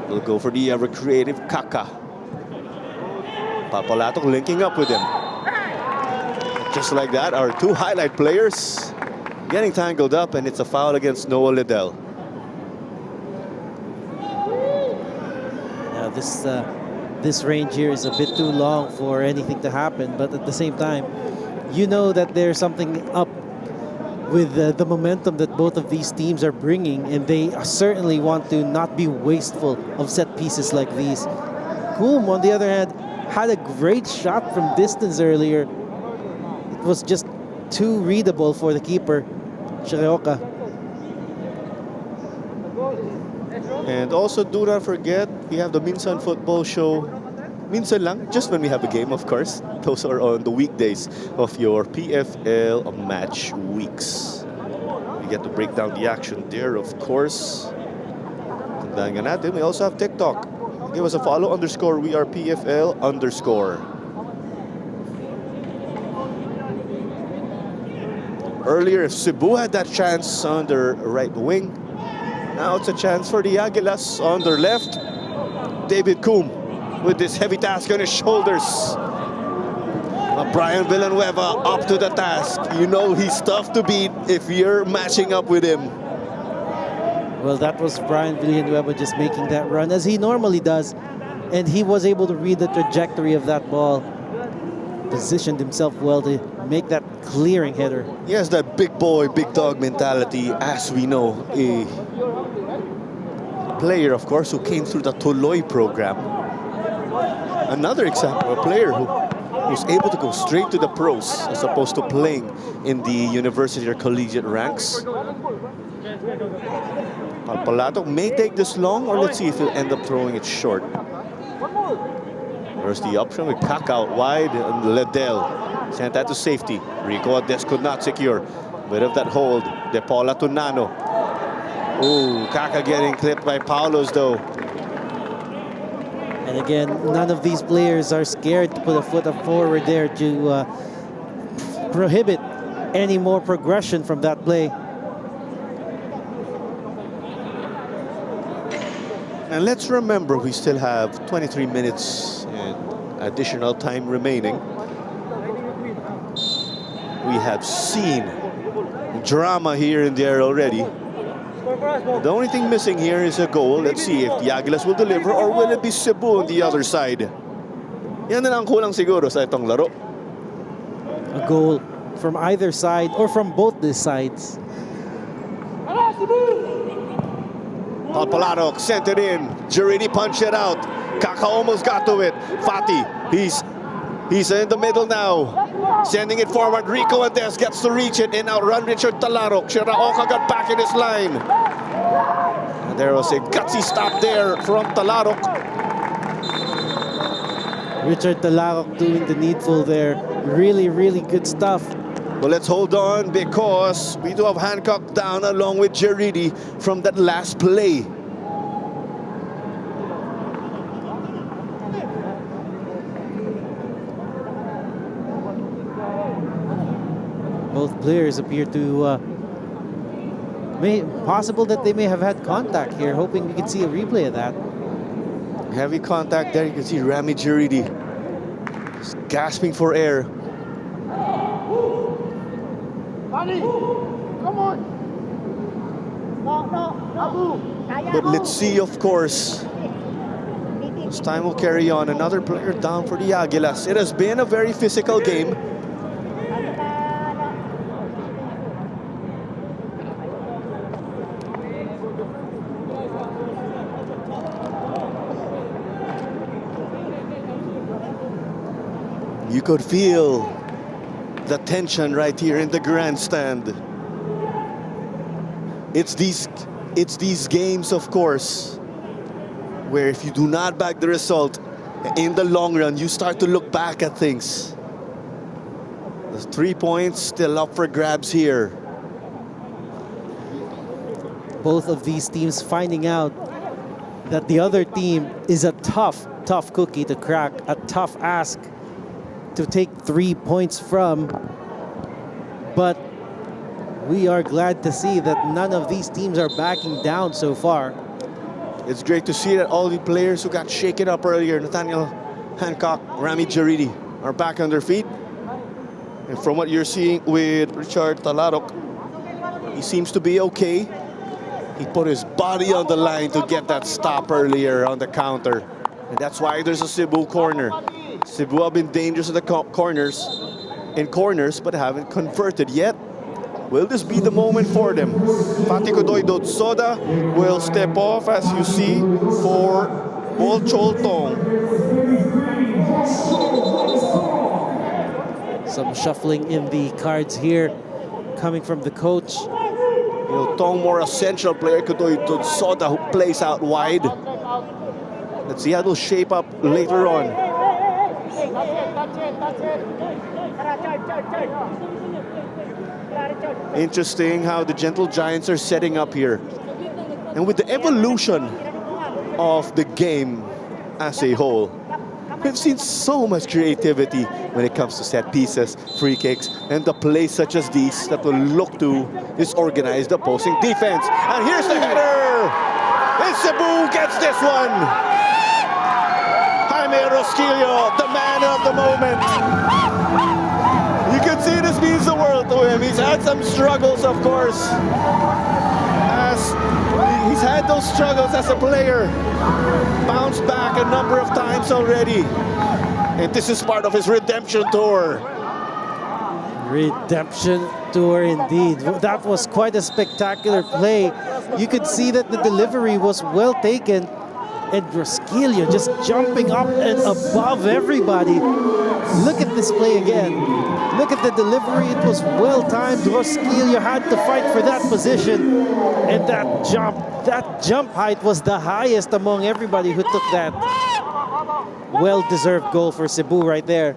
We'll go for the ever-creative Kaka. Palpalato linking up with him. Just like that, our two highlight players getting tangled up, and it's a foul against Noah Liddell. Now this range here is a bit too long for anything to happen, but at the same time, you know that there's something up with the momentum that both of these teams are bringing, and they certainly want to not be wasteful of set pieces like these. Coom, on the other hand, had a great shot from distance earlier. It was just too readable for the keeper, Shirioka. And also, do not forget, we have the Minsan Football Show. Minsan lang, just when we have a game, of course. Those are on the weekdays of your PFL match weeks. We get to break down the action there, of course. Tandaan nga natin, we also have TikTok. Give us a follow, _ we are PFL _. Earlier, if Cebu had that chance on their right wing, now it's a chance for the Aguilas on their left. David Coom with this heavy task on his shoulders. Brian Villanueva up to the task. You know he's tough to beat if you're matching up with him. Well, that was Brian Villanueva just making that run as he normally does, and he was able to read the trajectory of that ball. Positioned himself well to make that clearing header. He has that big boy, big dog mentality, as we know. A player, of course, who came through the Tuloy program. Another example, a player who was able to go straight to the pros as opposed to playing in the university or collegiate ranks. Palpalato may take this long, or let's see if he'll end up throwing it short. There's the option with Kaka out wide and Liddell sent that to safety. Rico Ades could not secure. Bit of that hold. De Paula to Nano. Ooh, Kaka getting clipped by Paulos though. And again, none of these players are scared to put a foot up forward there to prohibit any more progression from that play. And let's remember, we still have 23 minutes and additional time remaining. We have seen drama here and there already. The only thing missing here is a goal. Let's see if the Aguilas will deliver, or will it be Cebu on the other side? Yan na lang kulang siguro sa itong laro. A goal from either side or from both these sides. Palpalado sent it in. Girini punched it out. Kaka almost got to it. Fati, he's in the middle now. Sending it forward. Rico Ades gets to reach it and outrun Richard Talarok. Shiraoka got back in his line. And there was a gutsy stop there from Talarok. Richard Talarok doing the needful there. Really, really good stuff. But let's hold on, because we do have Hancock down along with Geridi from that last play. Both players appear to possible that they may have had contact here, hoping we can see a replay of that. Heavy contact there. You can see Rami Geridi just gasping for air. Come on. But let's see, of course. This time will carry on. Another player down for the Aguilas. It has been a very physical game. You could feel the tension right here in the grandstand. It's these games, of course, where if you do not back the result, in the long run, you start to look back at things. The 3 points still up for grabs here. Both of these teams finding out that the other team is a tough cookie to crack, a tough ask to take 3 points from. But we are glad to see that none of these teams are backing down so far. It's great to see that all the players who got shaken up earlier, Nathaniel Hancock, Rami Geridi, are back on their feet. And from what you're seeing with Richard Talarok, he seems to be okay. He put his body on the line to get that stop earlier on the counter. And that's why there's a Cebu corner. Cebu have been dangerous in the corners, but haven't converted yet. Will this be the moment for them? Fatih Kodoy Dotsoda will step off, as you see, for Bol Choltong. Some shuffling in the cards here coming from the coach. Tong, more a central player. Kodoy Dotsoda, who plays out wide. Let's see how it'll shape up later on. Interesting how the Gentle Giants are setting up here. And with the evolution of the game as a whole, we've seen so much creativity when it comes to set pieces, free kicks, and the plays such as these that will look to disorganize the opposing defense. And here's the header! And Cebu gets this one! Jaime Rosquillo, the man of the moment. You can see this means the world to him. He's had some struggles, of course, as he's had those struggles as a player. Bounced back a number of times already. And this is part of his redemption tour. Redemption tour indeed. That was quite a spectacular play. You could see that the delivery was well taken. And Rosquillo just jumping up and above everybody. Look at this play again. Look at the delivery. It was well timed. Rosquillo had to fight for that position. And that jump height was the highest among everybody who took that. Well-deserved goal for Cebu right there.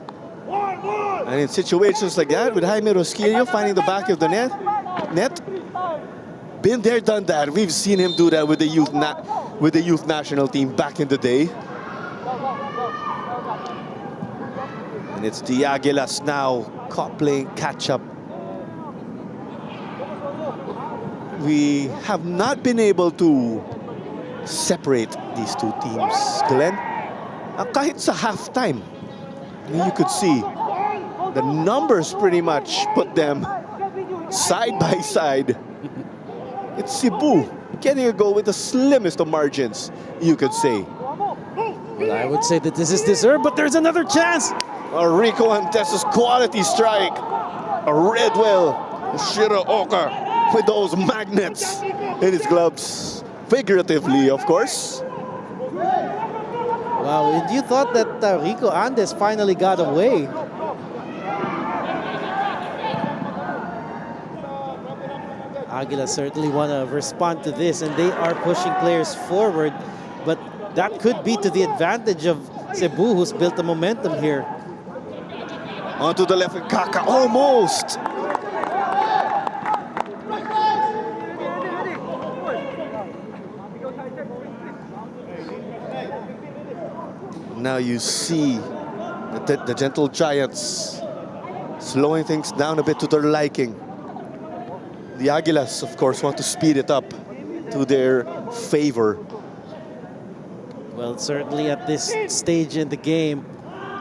And in situations like that, with Jaime Rosquillo finding the back of the net, been there, done that. We've seen him do that with the youth national team back in the day. And it's the Aguilas now caught playing catch-up. We have not been able to separate these two teams, Glenn. Kahit sa halftime, you could see the numbers pretty much put them side by side. It's Cebu getting a goal with the slimmest of margins, you could say. Well, I would say that this is deserved, but there's another chance. A Rico Antes's quality strike. A Redwell Shiraoka with those magnets in his gloves. Figuratively, of course. Wow, and you thought that Rico Andes finally got away. Aguila certainly want to respond to this, and they are pushing players forward, but that could be to the advantage of Cebu, who's built the momentum here. Onto the left, Kaka, almost! Now you see the Gentle Giants slowing things down a bit to their liking. The Aguilas, of course, want to speed it up to their favor. Well, certainly at this stage in the game,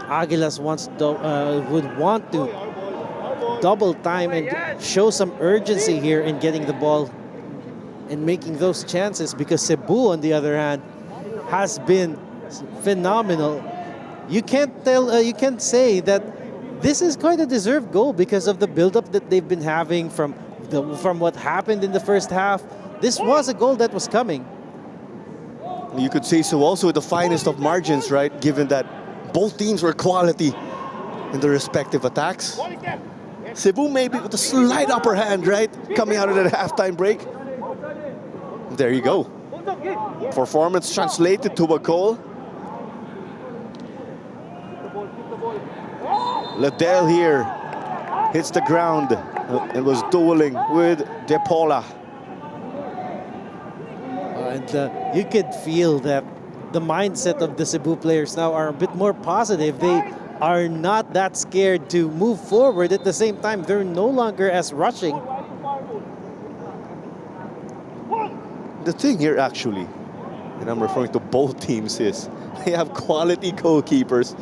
Aguilas would want to double time and show some urgency here in getting the ball and making those chances, because Cebu, on the other hand, has been phenomenal. You can't say that this is quite a deserved goal because of the build-up that they've been having from what happened in the first half. This was a goal that was coming. You could say so also with the finest of margins, right? Given that both teams were quality in their respective attacks. Cebu maybe with a slight upper hand, right? Coming out of that halftime break. There you go. Performance translated to a goal. Liddell here hits the ground and was dueling with De Paula. And you could feel that the mindset of the Cebu players now are a bit more positive. They are not that scared to move forward. At the same time, they're no longer as rushing. The thing here actually, and I'm referring to both teams, is they have quality goalkeepers.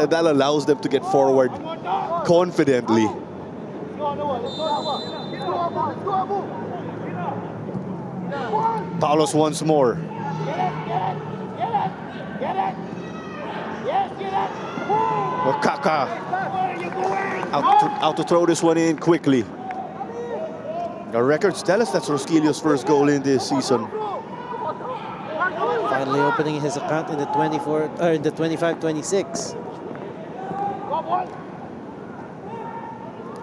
That allows them to get forward confidently. Paulos once more. Kaka out to throw this one in quickly. The records tell us that's Rosquilio's first goal in this season. Finally opening his account in the 25-26.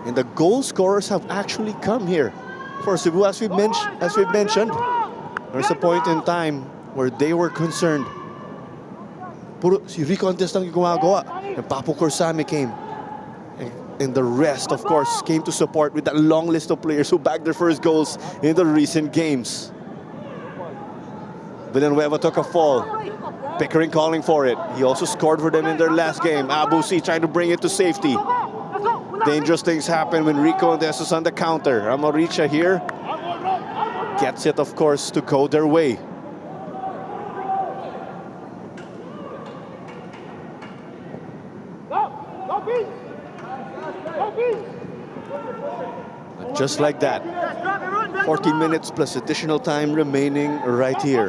And the goal scorers have actually come here for Cebu, as we've mentioned. There's a point in time where they were concerned. Puro si Recontest ang gumagawa. And Papo Corsame came. And the rest, of course, came to support with that long list of players who bagged their first goals in the recent games. Villanueva took a fall. Pickering calling for it. He also scored for them in their last game. Abusi trying to bring it to safety. Dangerous things happen when Recontest is on the counter. Amoricha here gets it, of course, to go their way. Just like that, 14 minutes plus additional time remaining right here.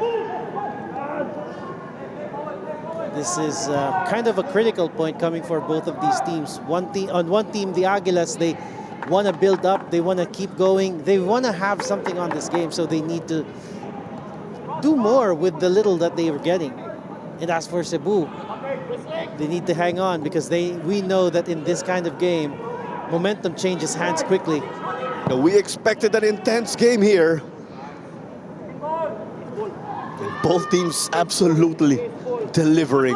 This is kind of a critical point coming for both of these teams. On one team, the Aguilas, they want to build up, they want to keep going, they want to have something on this game, so they need to do more with the little that they are getting. And as for Cebu, they need to hang on because we know that in this kind of game, momentum changes hands quickly. We expected an intense game here. And both teams absolutely delivering.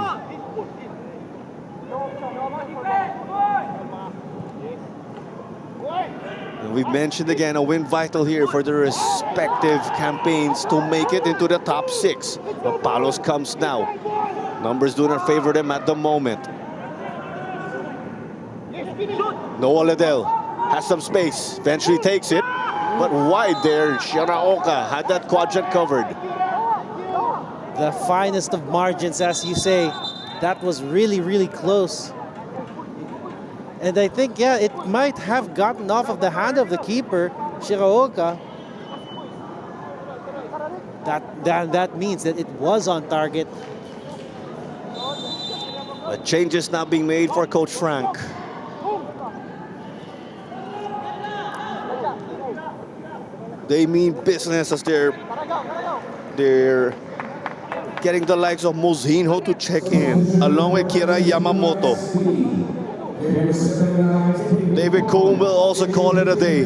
And we've mentioned again, a win vital here for the respective campaigns to make it into the top 6. But Palos comes now. Numbers do not favor them at the moment. Noah Ledel has some space, eventually takes it, but wide there. Shiraoka had that quadrant covered. The finest of margins, as you say. That was really, really close. And I think, yeah, it might have gotten off of the hand of the keeper, Shiraoka. That means that it was on target. A change is now being made for Coach Frank. They mean business as they're getting the likes of Mozinho to check in, along with Kira Yamamoto. David Coombe will also call it a day,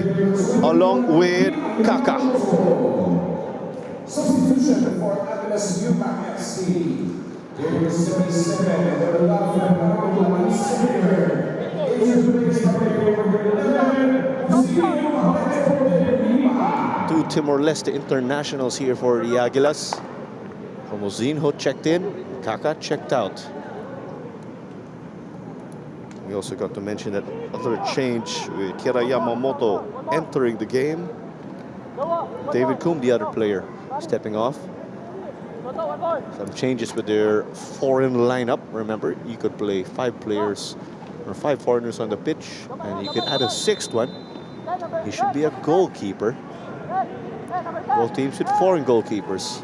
along with Kaka. Substitution for Aguilas Umak FC. Number 77, Two Timor-Leste internationals here for the Aguilas. Mozinho checked in, Kaka checked out. We also got to mention that other change with Kira Yamamoto entering the game. David Coombe, the other player, stepping off. Some changes with their foreign lineup. Remember, you could play 5 players or 5 foreigners on the pitch, and you can add a 6th one. He should be a goalkeeper. Both teams with foreign goalkeepers.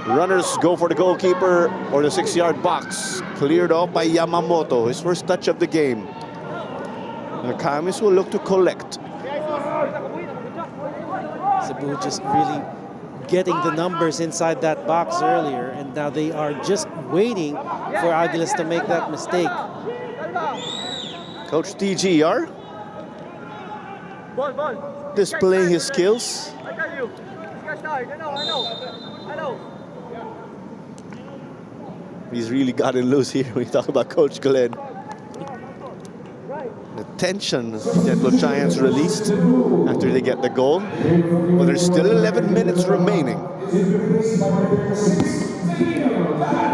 Runners go for the goalkeeper or the 6-yard box. Cleared off by Yamamoto, his first touch of the game. The Kamis will look to collect. Cebu just really getting the numbers inside that box earlier, and now they are just waiting for Aguilas to make that mistake. Coach TGR displaying his skills. He's really gotten loose here when you talk about Coach Glenn. The tension that the Giants released after they get the goal. But there's still 11 minutes remaining.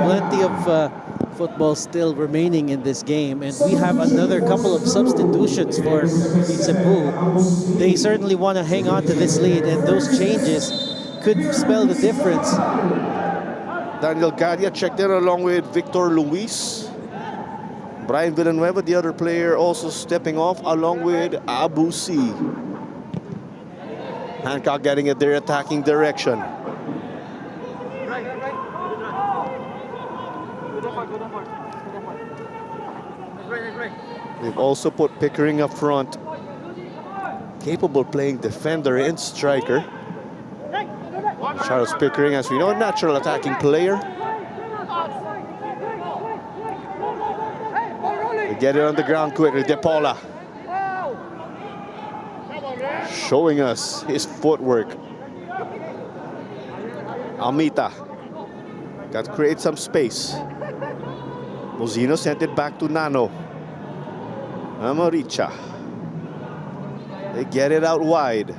Plenty of football still remaining in this game, and we have another couple of substitutions for Cebu. They certainly want to hang on to this lead, and those changes could spell the difference. Daniel Gadia checked in along with Victor Luis. Brian Villanueva, the other player, also stepping off along with Abu C. Hancock getting at their attacking direction. They've also put Pickering up front. Capable playing defender and striker. Charles Pickering, as we know, a natural attacking player. They get it on the ground quickly. De Paula showing us his footwork. Almita got to create some space. Mozino sent it back to Nano. Amoricha. They get it out wide.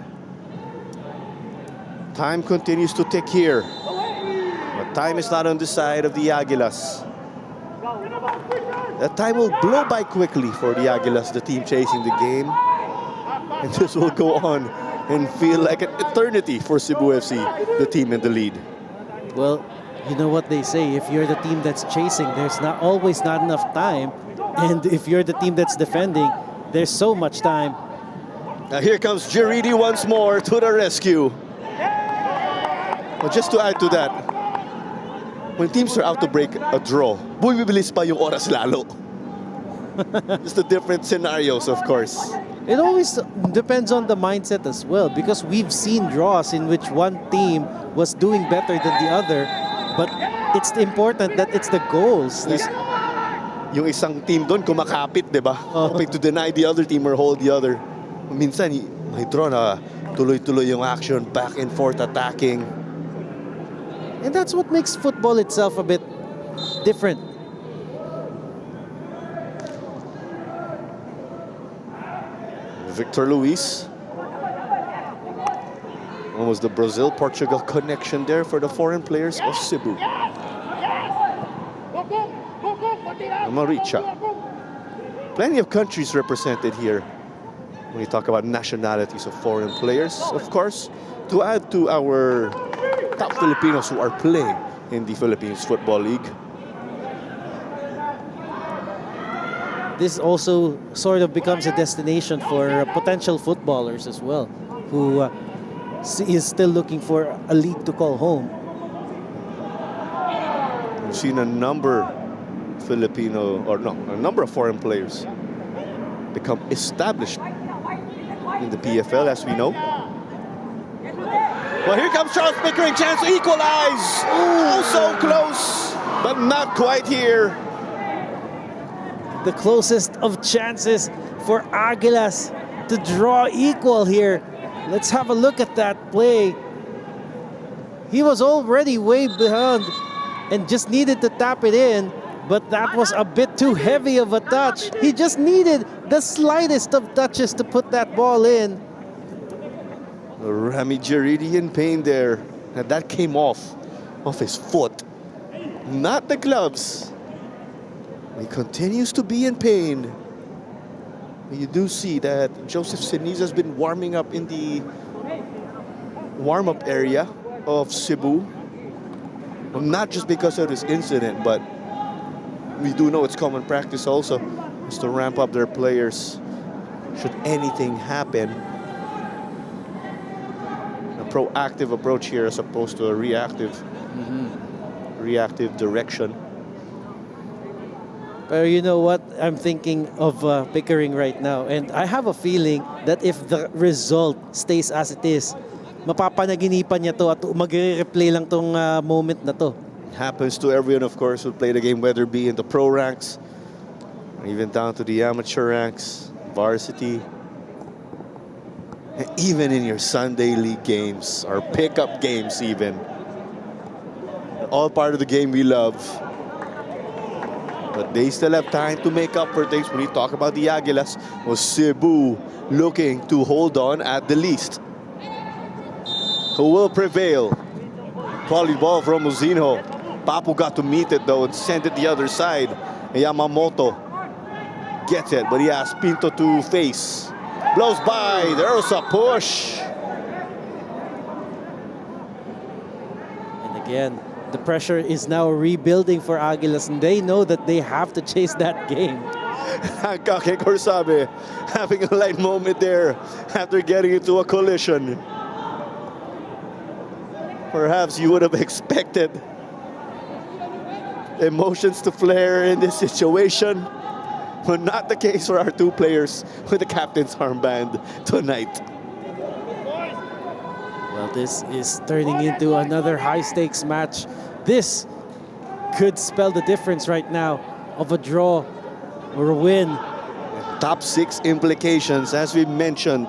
Time continues to tick here. But time is not on the side of the Aguilas. That time will blow by quickly for the Aguilas, the team chasing the game. And this will go on and feel like an eternity for Cebu FC, the team in the lead. Well, you know what they say, if you're the team that's chasing, there's always not enough time. And if you're the team that's defending, there's so much time. Now here comes Giridi once more to the rescue. But just to add to that, when teams are out to break a draw, bumibilis pa yung oras lalo. Just the different scenarios, of course. It always depends on the mindset as well, because we've seen draws in which one team was doing better than the other, but it's important that it's the goals. Yung isang team doon kumakapit, di ba? Hoping to deny the other team or hold the other. Minsan, may draw na tuloy-tuloy yung action, back and forth attacking. And that's what makes football itself a bit different. Victor Luis. Almost the Brazil-Portugal connection there for the foreign players of Cebu. Maricha. Plenty of countries represented here when you talk about nationalities of foreign players. Of course, to add to our top Filipinos who are playing in the Philippines Football League. This also sort of becomes a destination for potential footballers as well, who is still looking for a league to call home. We've seen a number a number of foreign players become established in the PFL, as we know. Well, here comes Charles Pickering, chance to equalize. Oh, so close, but not quite here. The closest of chances for Aguilas to draw equal here. Let's have a look at that play. He was already way behind and just needed to tap it in, but that was a bit too heavy of a touch. He just needed the slightest of touches to put that ball in. Rami Giridi in pain there. And that came off his foot, not the gloves. He continues to be in pain. You do see that Joseph Siniz has been warming up in the warm-up area of Cebu. Well, not just because of this incident, but we do know it's common practice also is to ramp up their players should anything happen. A proactive approach here as opposed to a reactive direction. But you know what? I'm thinking of Pickering right now, and I have a feeling that if the result stays as it is, mapapanaginipan niya to at magre-replay lang tong moment na to. Happens to everyone, of course, who play the game, whether it be in the pro ranks, or even down to the amateur ranks, varsity, and even in your Sunday league games or pickup games even. All part of the game we love. But they still have time to make up for things when you talk about the Aguilas. Well, Cebu looking to hold on at the least. Who will prevail? Quality ball from Mozino. Papu got to meet it though and send it the other side. Yamamoto gets it, but he has Pinto to face. Blows by. There's a push. And again, The pressure is now rebuilding for Aguilas, and they know that they have to chase that game. Kake Korsabe having a light moment there after getting into a collision. Perhaps you would have expected emotions to flare in this situation, but not the case for our two players with the captain's armband tonight. Well, this is turning into another high-stakes match. This could spell the difference right now of a draw or a win. Top 6 implications, as we mentioned.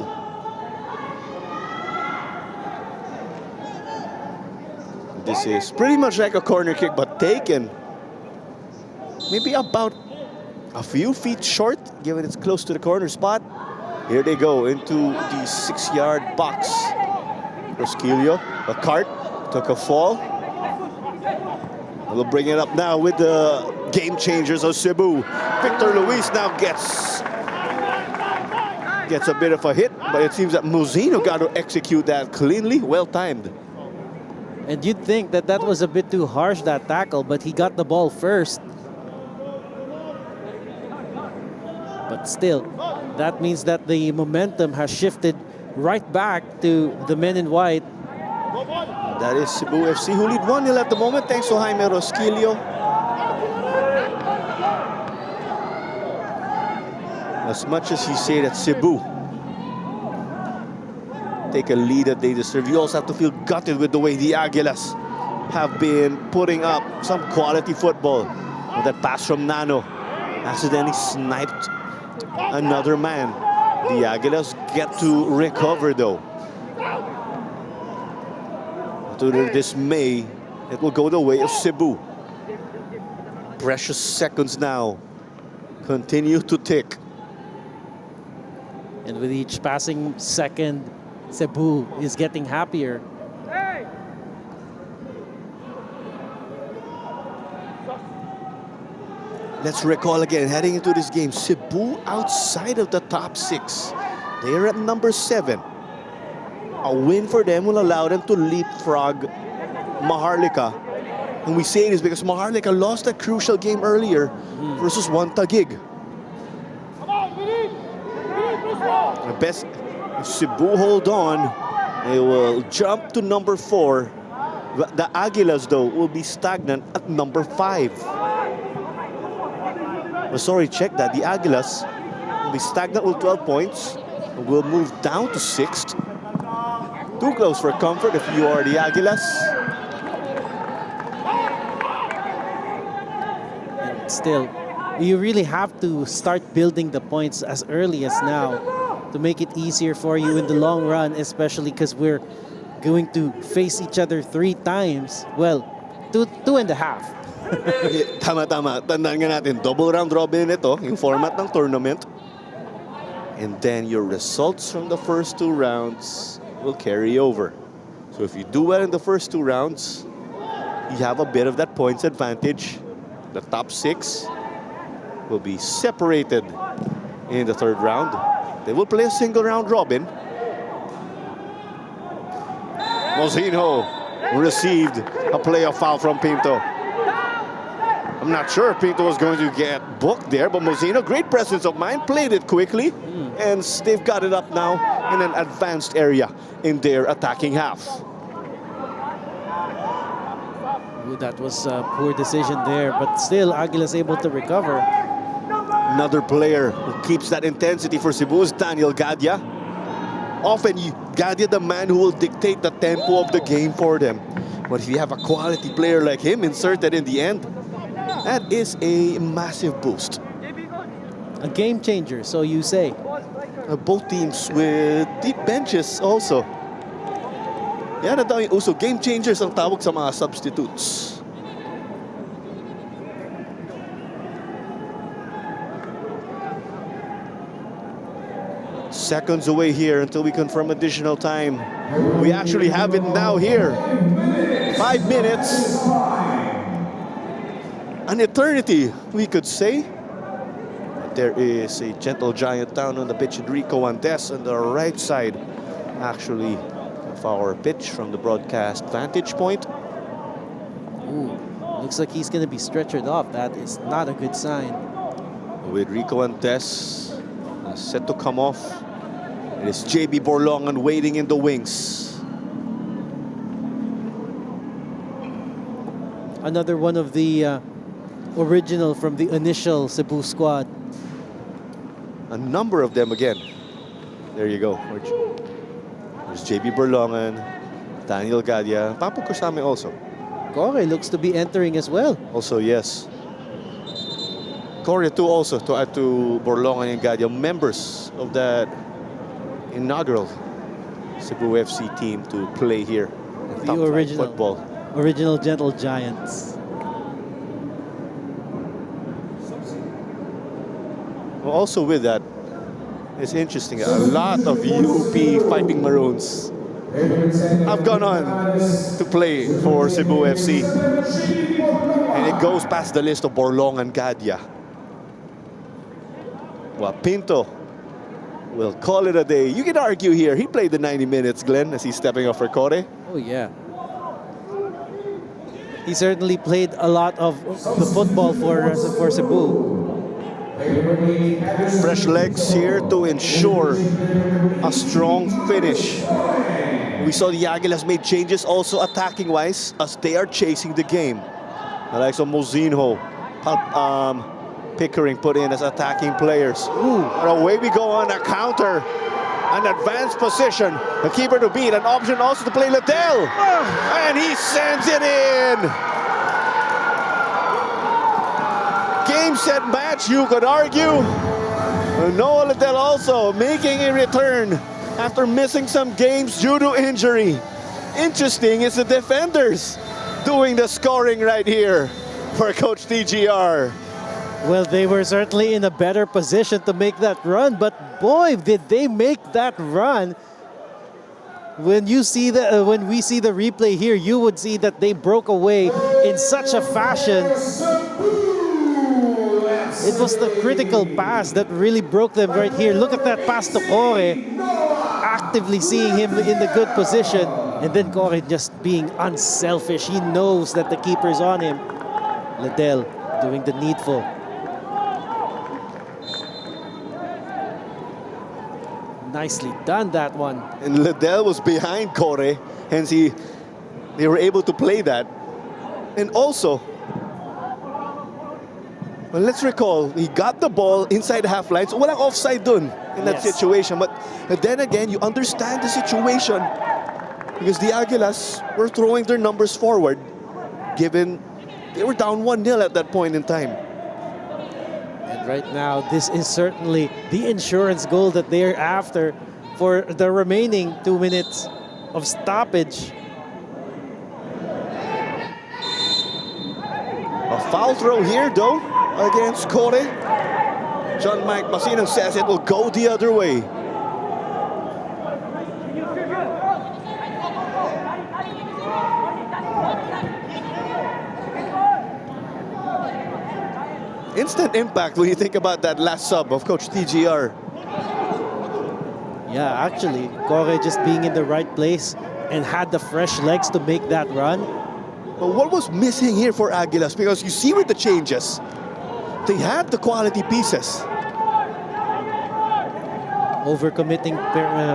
This is pretty much like a corner kick, but taken maybe about a few feet short, given it's close to the corner spot. Here they go into the 6-yard box. Rosquillo, a cart, took a fall. We'll bring it up now with the game changers of Cebu. Victor Luis now gets a bit of a hit, but it seems that Muzino got to execute that cleanly, well timed. And you'd think that that was a bit too harsh, that tackle, but he got the ball first. But still, that means that the momentum has shifted right back to the men in white. That is Cebu FC, who lead 1-0 at the moment, thanks to Jaime Rosquillo. As much as you say that Cebu take a lead that they deserve, you also have to feel gutted with the way the Aguilas have been putting up some quality football. With that pass from Nano, accidentally sniped another man. The Aguilas get to recover though. To their dismay, it will go the way of Cebu. Precious seconds now continue to tick. And with each passing second, Cebu is getting happier. Let's recall again, heading into this game, Cebu outside of the top 6. They are at number 7. A win for them will allow them to leapfrog Maharlika. And we say this because Maharlika lost a crucial game earlier versus One Taguig. The best, if Cebu hold on, they will jump to number 4. The Aguilas, though, will be stagnant at number 5. Oh, sorry, check that. The Aguilas will be stagnant with 12 points. Will move down to 6th. Too close for comfort if you are the Aguilas. And still, you really have to start building the points as early as now to make it easier for you in the long run, especially because we're going to face each other 3 times. Well, two and a half. Tama. Tandaan nga natin, double round robin ito, yung format ng tournament. And then your results from the first 2 rounds will carry over. So if you do well in the first 2 rounds, you have a bit of that points advantage. The top 6 will be separated in the 3rd round. They will play a single round robin. Mozino received a playoff foul from Pinto. I'm not sure if Pinto was going to get booked there, but Mozino, great presence of mind, played it quickly. And they've got it up now in an advanced area in their attacking half. Ooh, that was a poor decision there, but still Aguilas able to recover. Another player who keeps that intensity for Cebu is Daniel Gadia. Often Gadia, the man who will dictate the tempo of the game for them. But if you have a quality player like him inserted in the end, that is a massive boost. A game changer, so you say. Both teams with deep benches also. Yan na daw yung uso. Game changers ang tawag sa mga substitutes. Seconds away here until we confirm additional time. We actually have it now here. 5 minutes. An eternity, we could say. There is a gentle giant down on the pitch, Enrico Andes, on the right side, actually, of our pitch from the broadcast vantage point. Ooh, Looks like he's going to be stretchered off. That is not a good sign. With Rico and Tess set to come off. It is JB Borlongan waiting in the wings. Another one of the original from the initial Cebu squad. A number of them again. There you go. There's JB Borlongan, Daniel Gadia, Papu Kusame also. Kore looks to be entering as well. Also, yes. Korea too also, to add to Borlongan and Gadia, members of that inaugural Cebu FC team to play here in The top flight original. football. Original Gentle Giants. Well, also with that, it's interesting. A lot of UP Fighting Maroons have gone on to play for Cebu FC. And it goes past the list of Borlong and Gadia. Well, Pinto will call it a day. You can argue here. He played the 90 minutes, Glenn, as he's stepping off for Kore. Oh, yeah. He certainly played a lot of the football for Cebu. Fresh legs here to ensure a strong finish. We saw the Aguilas made changes also attacking-wise as they are chasing the game. The likes of Mozinho, Pickering put in as attacking players. Ooh, and away we go on a counter. An advanced position. The keeper to beat. An option also to play Liddell. And he sends it in. Game, set, match, you could argue. Noah Liddell also making a return after missing some games due to injury. Interesting is the defenders doing the scoring right here for Coach TGR. Well, they were certainly in a better position to make that run, but boy, did they make that run. When you see when we see the replay here, you would see that they broke away in such a fashion. It was the critical pass that really broke them right here. Look at that pass to Kore, actively seeing him in the good position, and then Kore just being unselfish. He knows that the keeper's on him. Liddell doing the needful. Nicely done, that one. And Liddell was behind Kore, hence they were able to play that. And also, well, let's recall, he got the ball inside the half line, so walang offside dun in that situation. But then again, you understand the situation because the Aguilas were throwing their numbers forward, given they were down 1-0 at that point in time. And right now, this is certainly the insurance goal that they're after for the remaining 2 minutes of stoppage. A foul throw here, though, against Kore. John Mike Basinan says it will go the other way. Instant impact when you think about that last sub of Coach TGR. Yeah, actually, Kore just being in the right place and had the fresh legs to make that run. But what was missing here for Aguilas? Because you see with the changes, they had the quality pieces. Overcommitting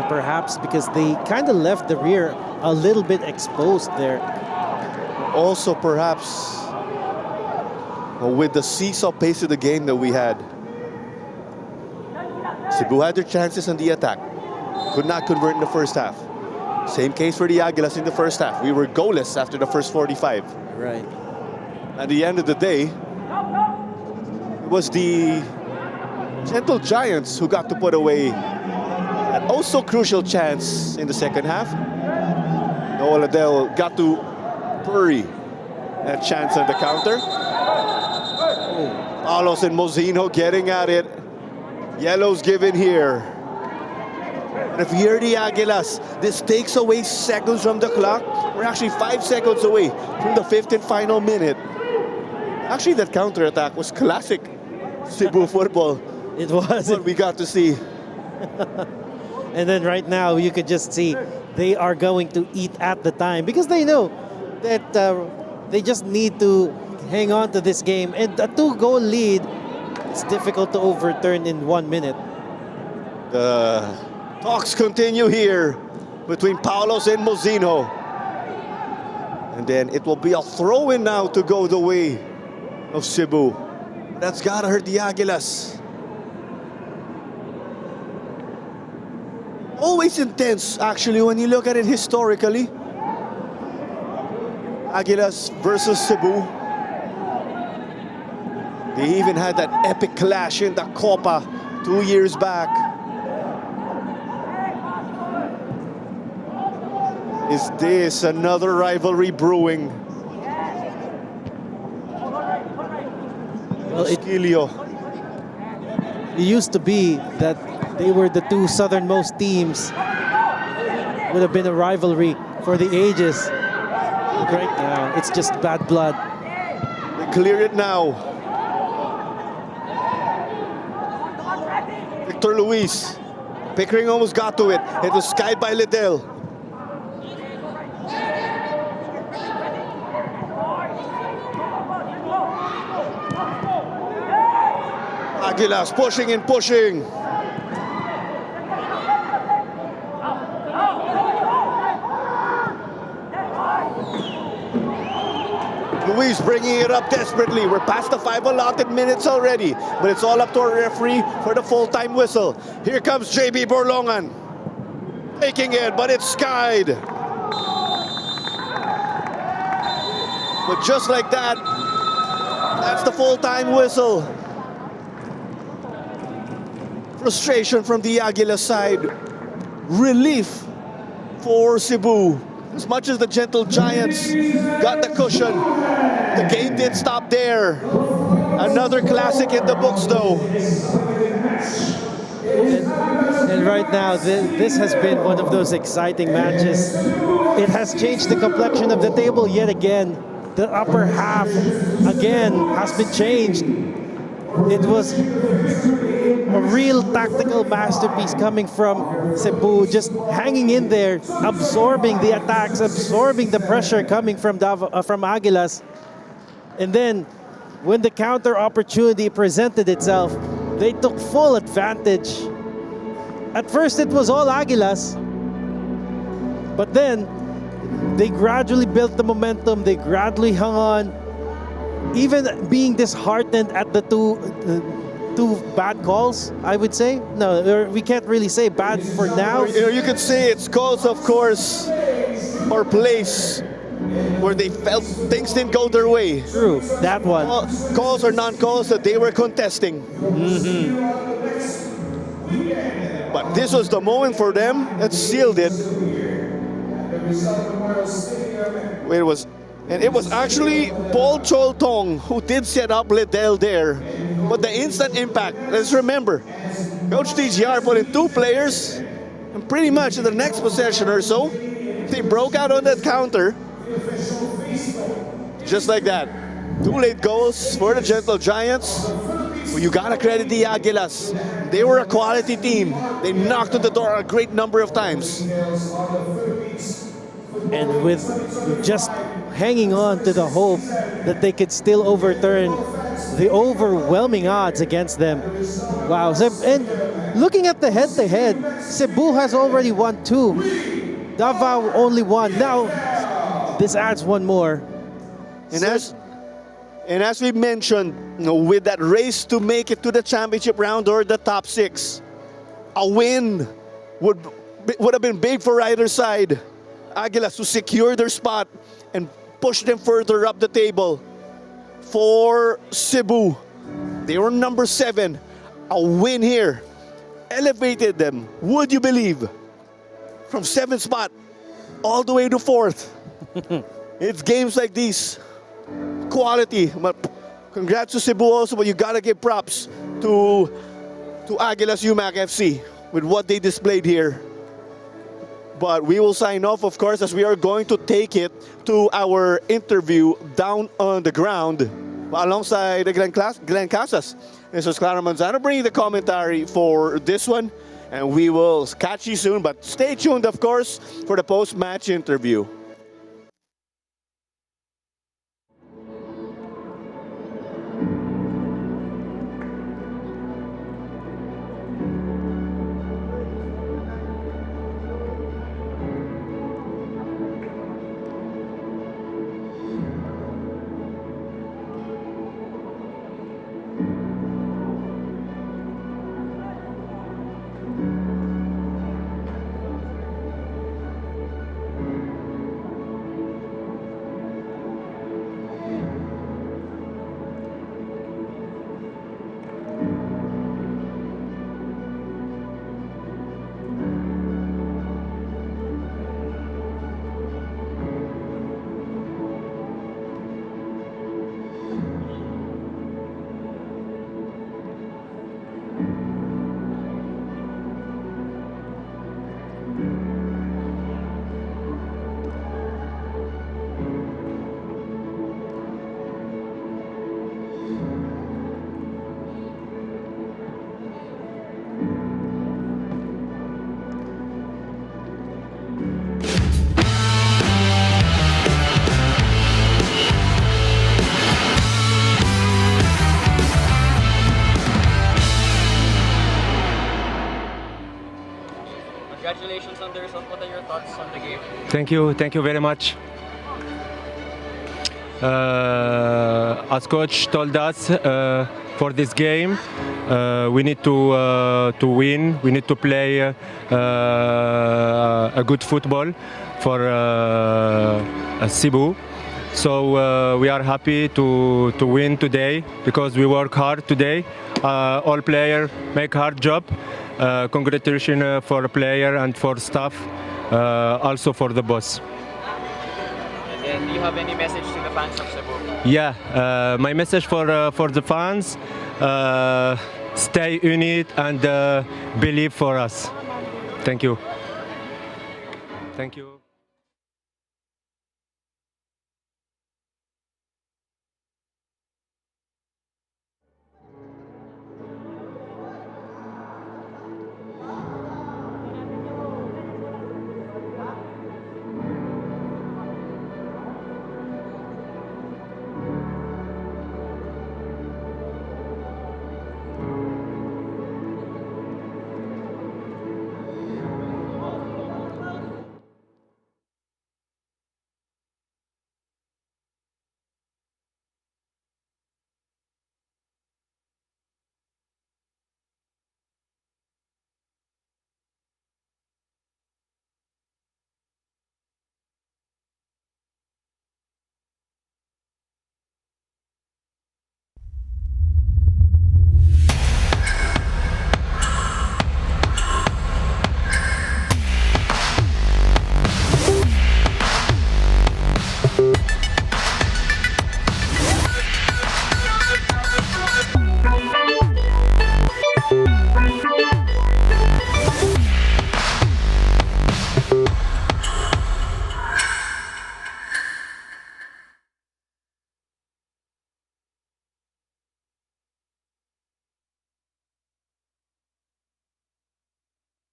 perhaps because they kind of left the rear a little bit exposed there. Also perhaps with the seesaw pace of the game that we had. Cebu had their chances on the attack. Could not convert in the first half. Same case for the Aguilas in the first half. We were goalless after the first 45. Right. At the end of the day, it was the Gentle Giants who got to put away an also crucial chance in the second half. Noah Liddell got to bury that chance on the counter. Palos and Mozinho getting at it. Yellow's given here. And if you're the Aguilas, this takes away seconds from the clock. We're actually 5 seconds away from the 5th and final minute. Actually, that counter-attack was classic Cebu football. It was. What we got to see. And then right now, you could just see they are going to eat at the time because they know that they just need to hang on to this game. And a 2-goal lead, it's difficult to overturn in 1 minute. The talks continue here between Paulos and Mozino. And then it will be a throw-in now to go the way of Cebu. That's gotta hurt the Aguilas. Always intense, actually, when you look at it historically. Aguilas versus Cebu. They even had that epic clash in the Copa 2 years back. Is this another rivalry brewing? Well, it Esquilio. used to be that they were the two southernmost teams. Would have been a rivalry for the ages. But right now, it's just bad blood. They clear it now. Victor Luis. Pickering almost got to it. It was skied by Liddell. Aguilas pushing and pushing. Luis bringing it up desperately. We're past the 5 allotted minutes already, but it's all up to our referee for the full-time whistle. Here comes JB Borlongan. Taking it, but it's skied. But just like that, that's the full-time whistle. Frustration from the Aguila side. Relief for Cebu. As much as the Gentle Giants got the cushion, the game didn't stop there. Another classic in the books, though. And right now, this has been one of those exciting matches. It has changed the complexion of the table yet again. The upper half, again, has been changed. It was a real tactical masterpiece coming from Cebu, just hanging in there, absorbing the attacks, absorbing the pressure coming from Aguilas. And then, when the counter opportunity presented itself, they took full advantage. At first, it was all Aguilas, but then they gradually built the momentum, they gradually hung on, even being disheartened at the two bad calls, I would say. No, we can't really say bad for now. You could say it's calls, of course, or place where they felt things didn't go their way. True, that one. Calls or non-calls that they were contesting. But this was the moment for them that sealed it. It was actually Paul Choltong who did set up Liddell there. But the instant impact, let's remember, Coach TGR put in 2 players, and pretty much in the next possession or so, they broke out on that counter. Just like that. 2 late goals for the Gentle Giants. Well, you gotta credit the Aguilas. They were a quality team. They knocked on the door a great number of times. And with just hanging on to the hope that they could still overturn the overwhelming odds against them. Wow. And looking at the head-to-head, Cebu has already won 2. Davao only 1. Now, this adds 1 more. And as we mentioned, with that race to make it to the championship round or the top 6, a win would have been big for either side. Aguilas to secure their spot and push them further up the table. For Cebu, they were number 7. A win here elevated them, would you believe, from 7th spot all the way to 4th. It's games like these, quality. But congrats to Cebu also, but you gotta give props to Aguilas Umak FC with what they displayed here. But we will sign off, of course, as we are going to take it to our interview down on the ground alongside Glenn Casas. This is Clara Manzano bringing the commentary for this one. And we will catch you soon, but stay tuned, of course, for the post-match interview. thoughts on the game? Thank you very much. As coach told us for this game, we need to win. We need to play a good football for Cebu. So we are happy to win today because we work hard today. All players make hard job. Congratulations for player and for staff, also for the boss. And do you have any message to the fans of Cebu? Yeah, my message for the fans: stay unit and believe for us. Thank you. Thank you.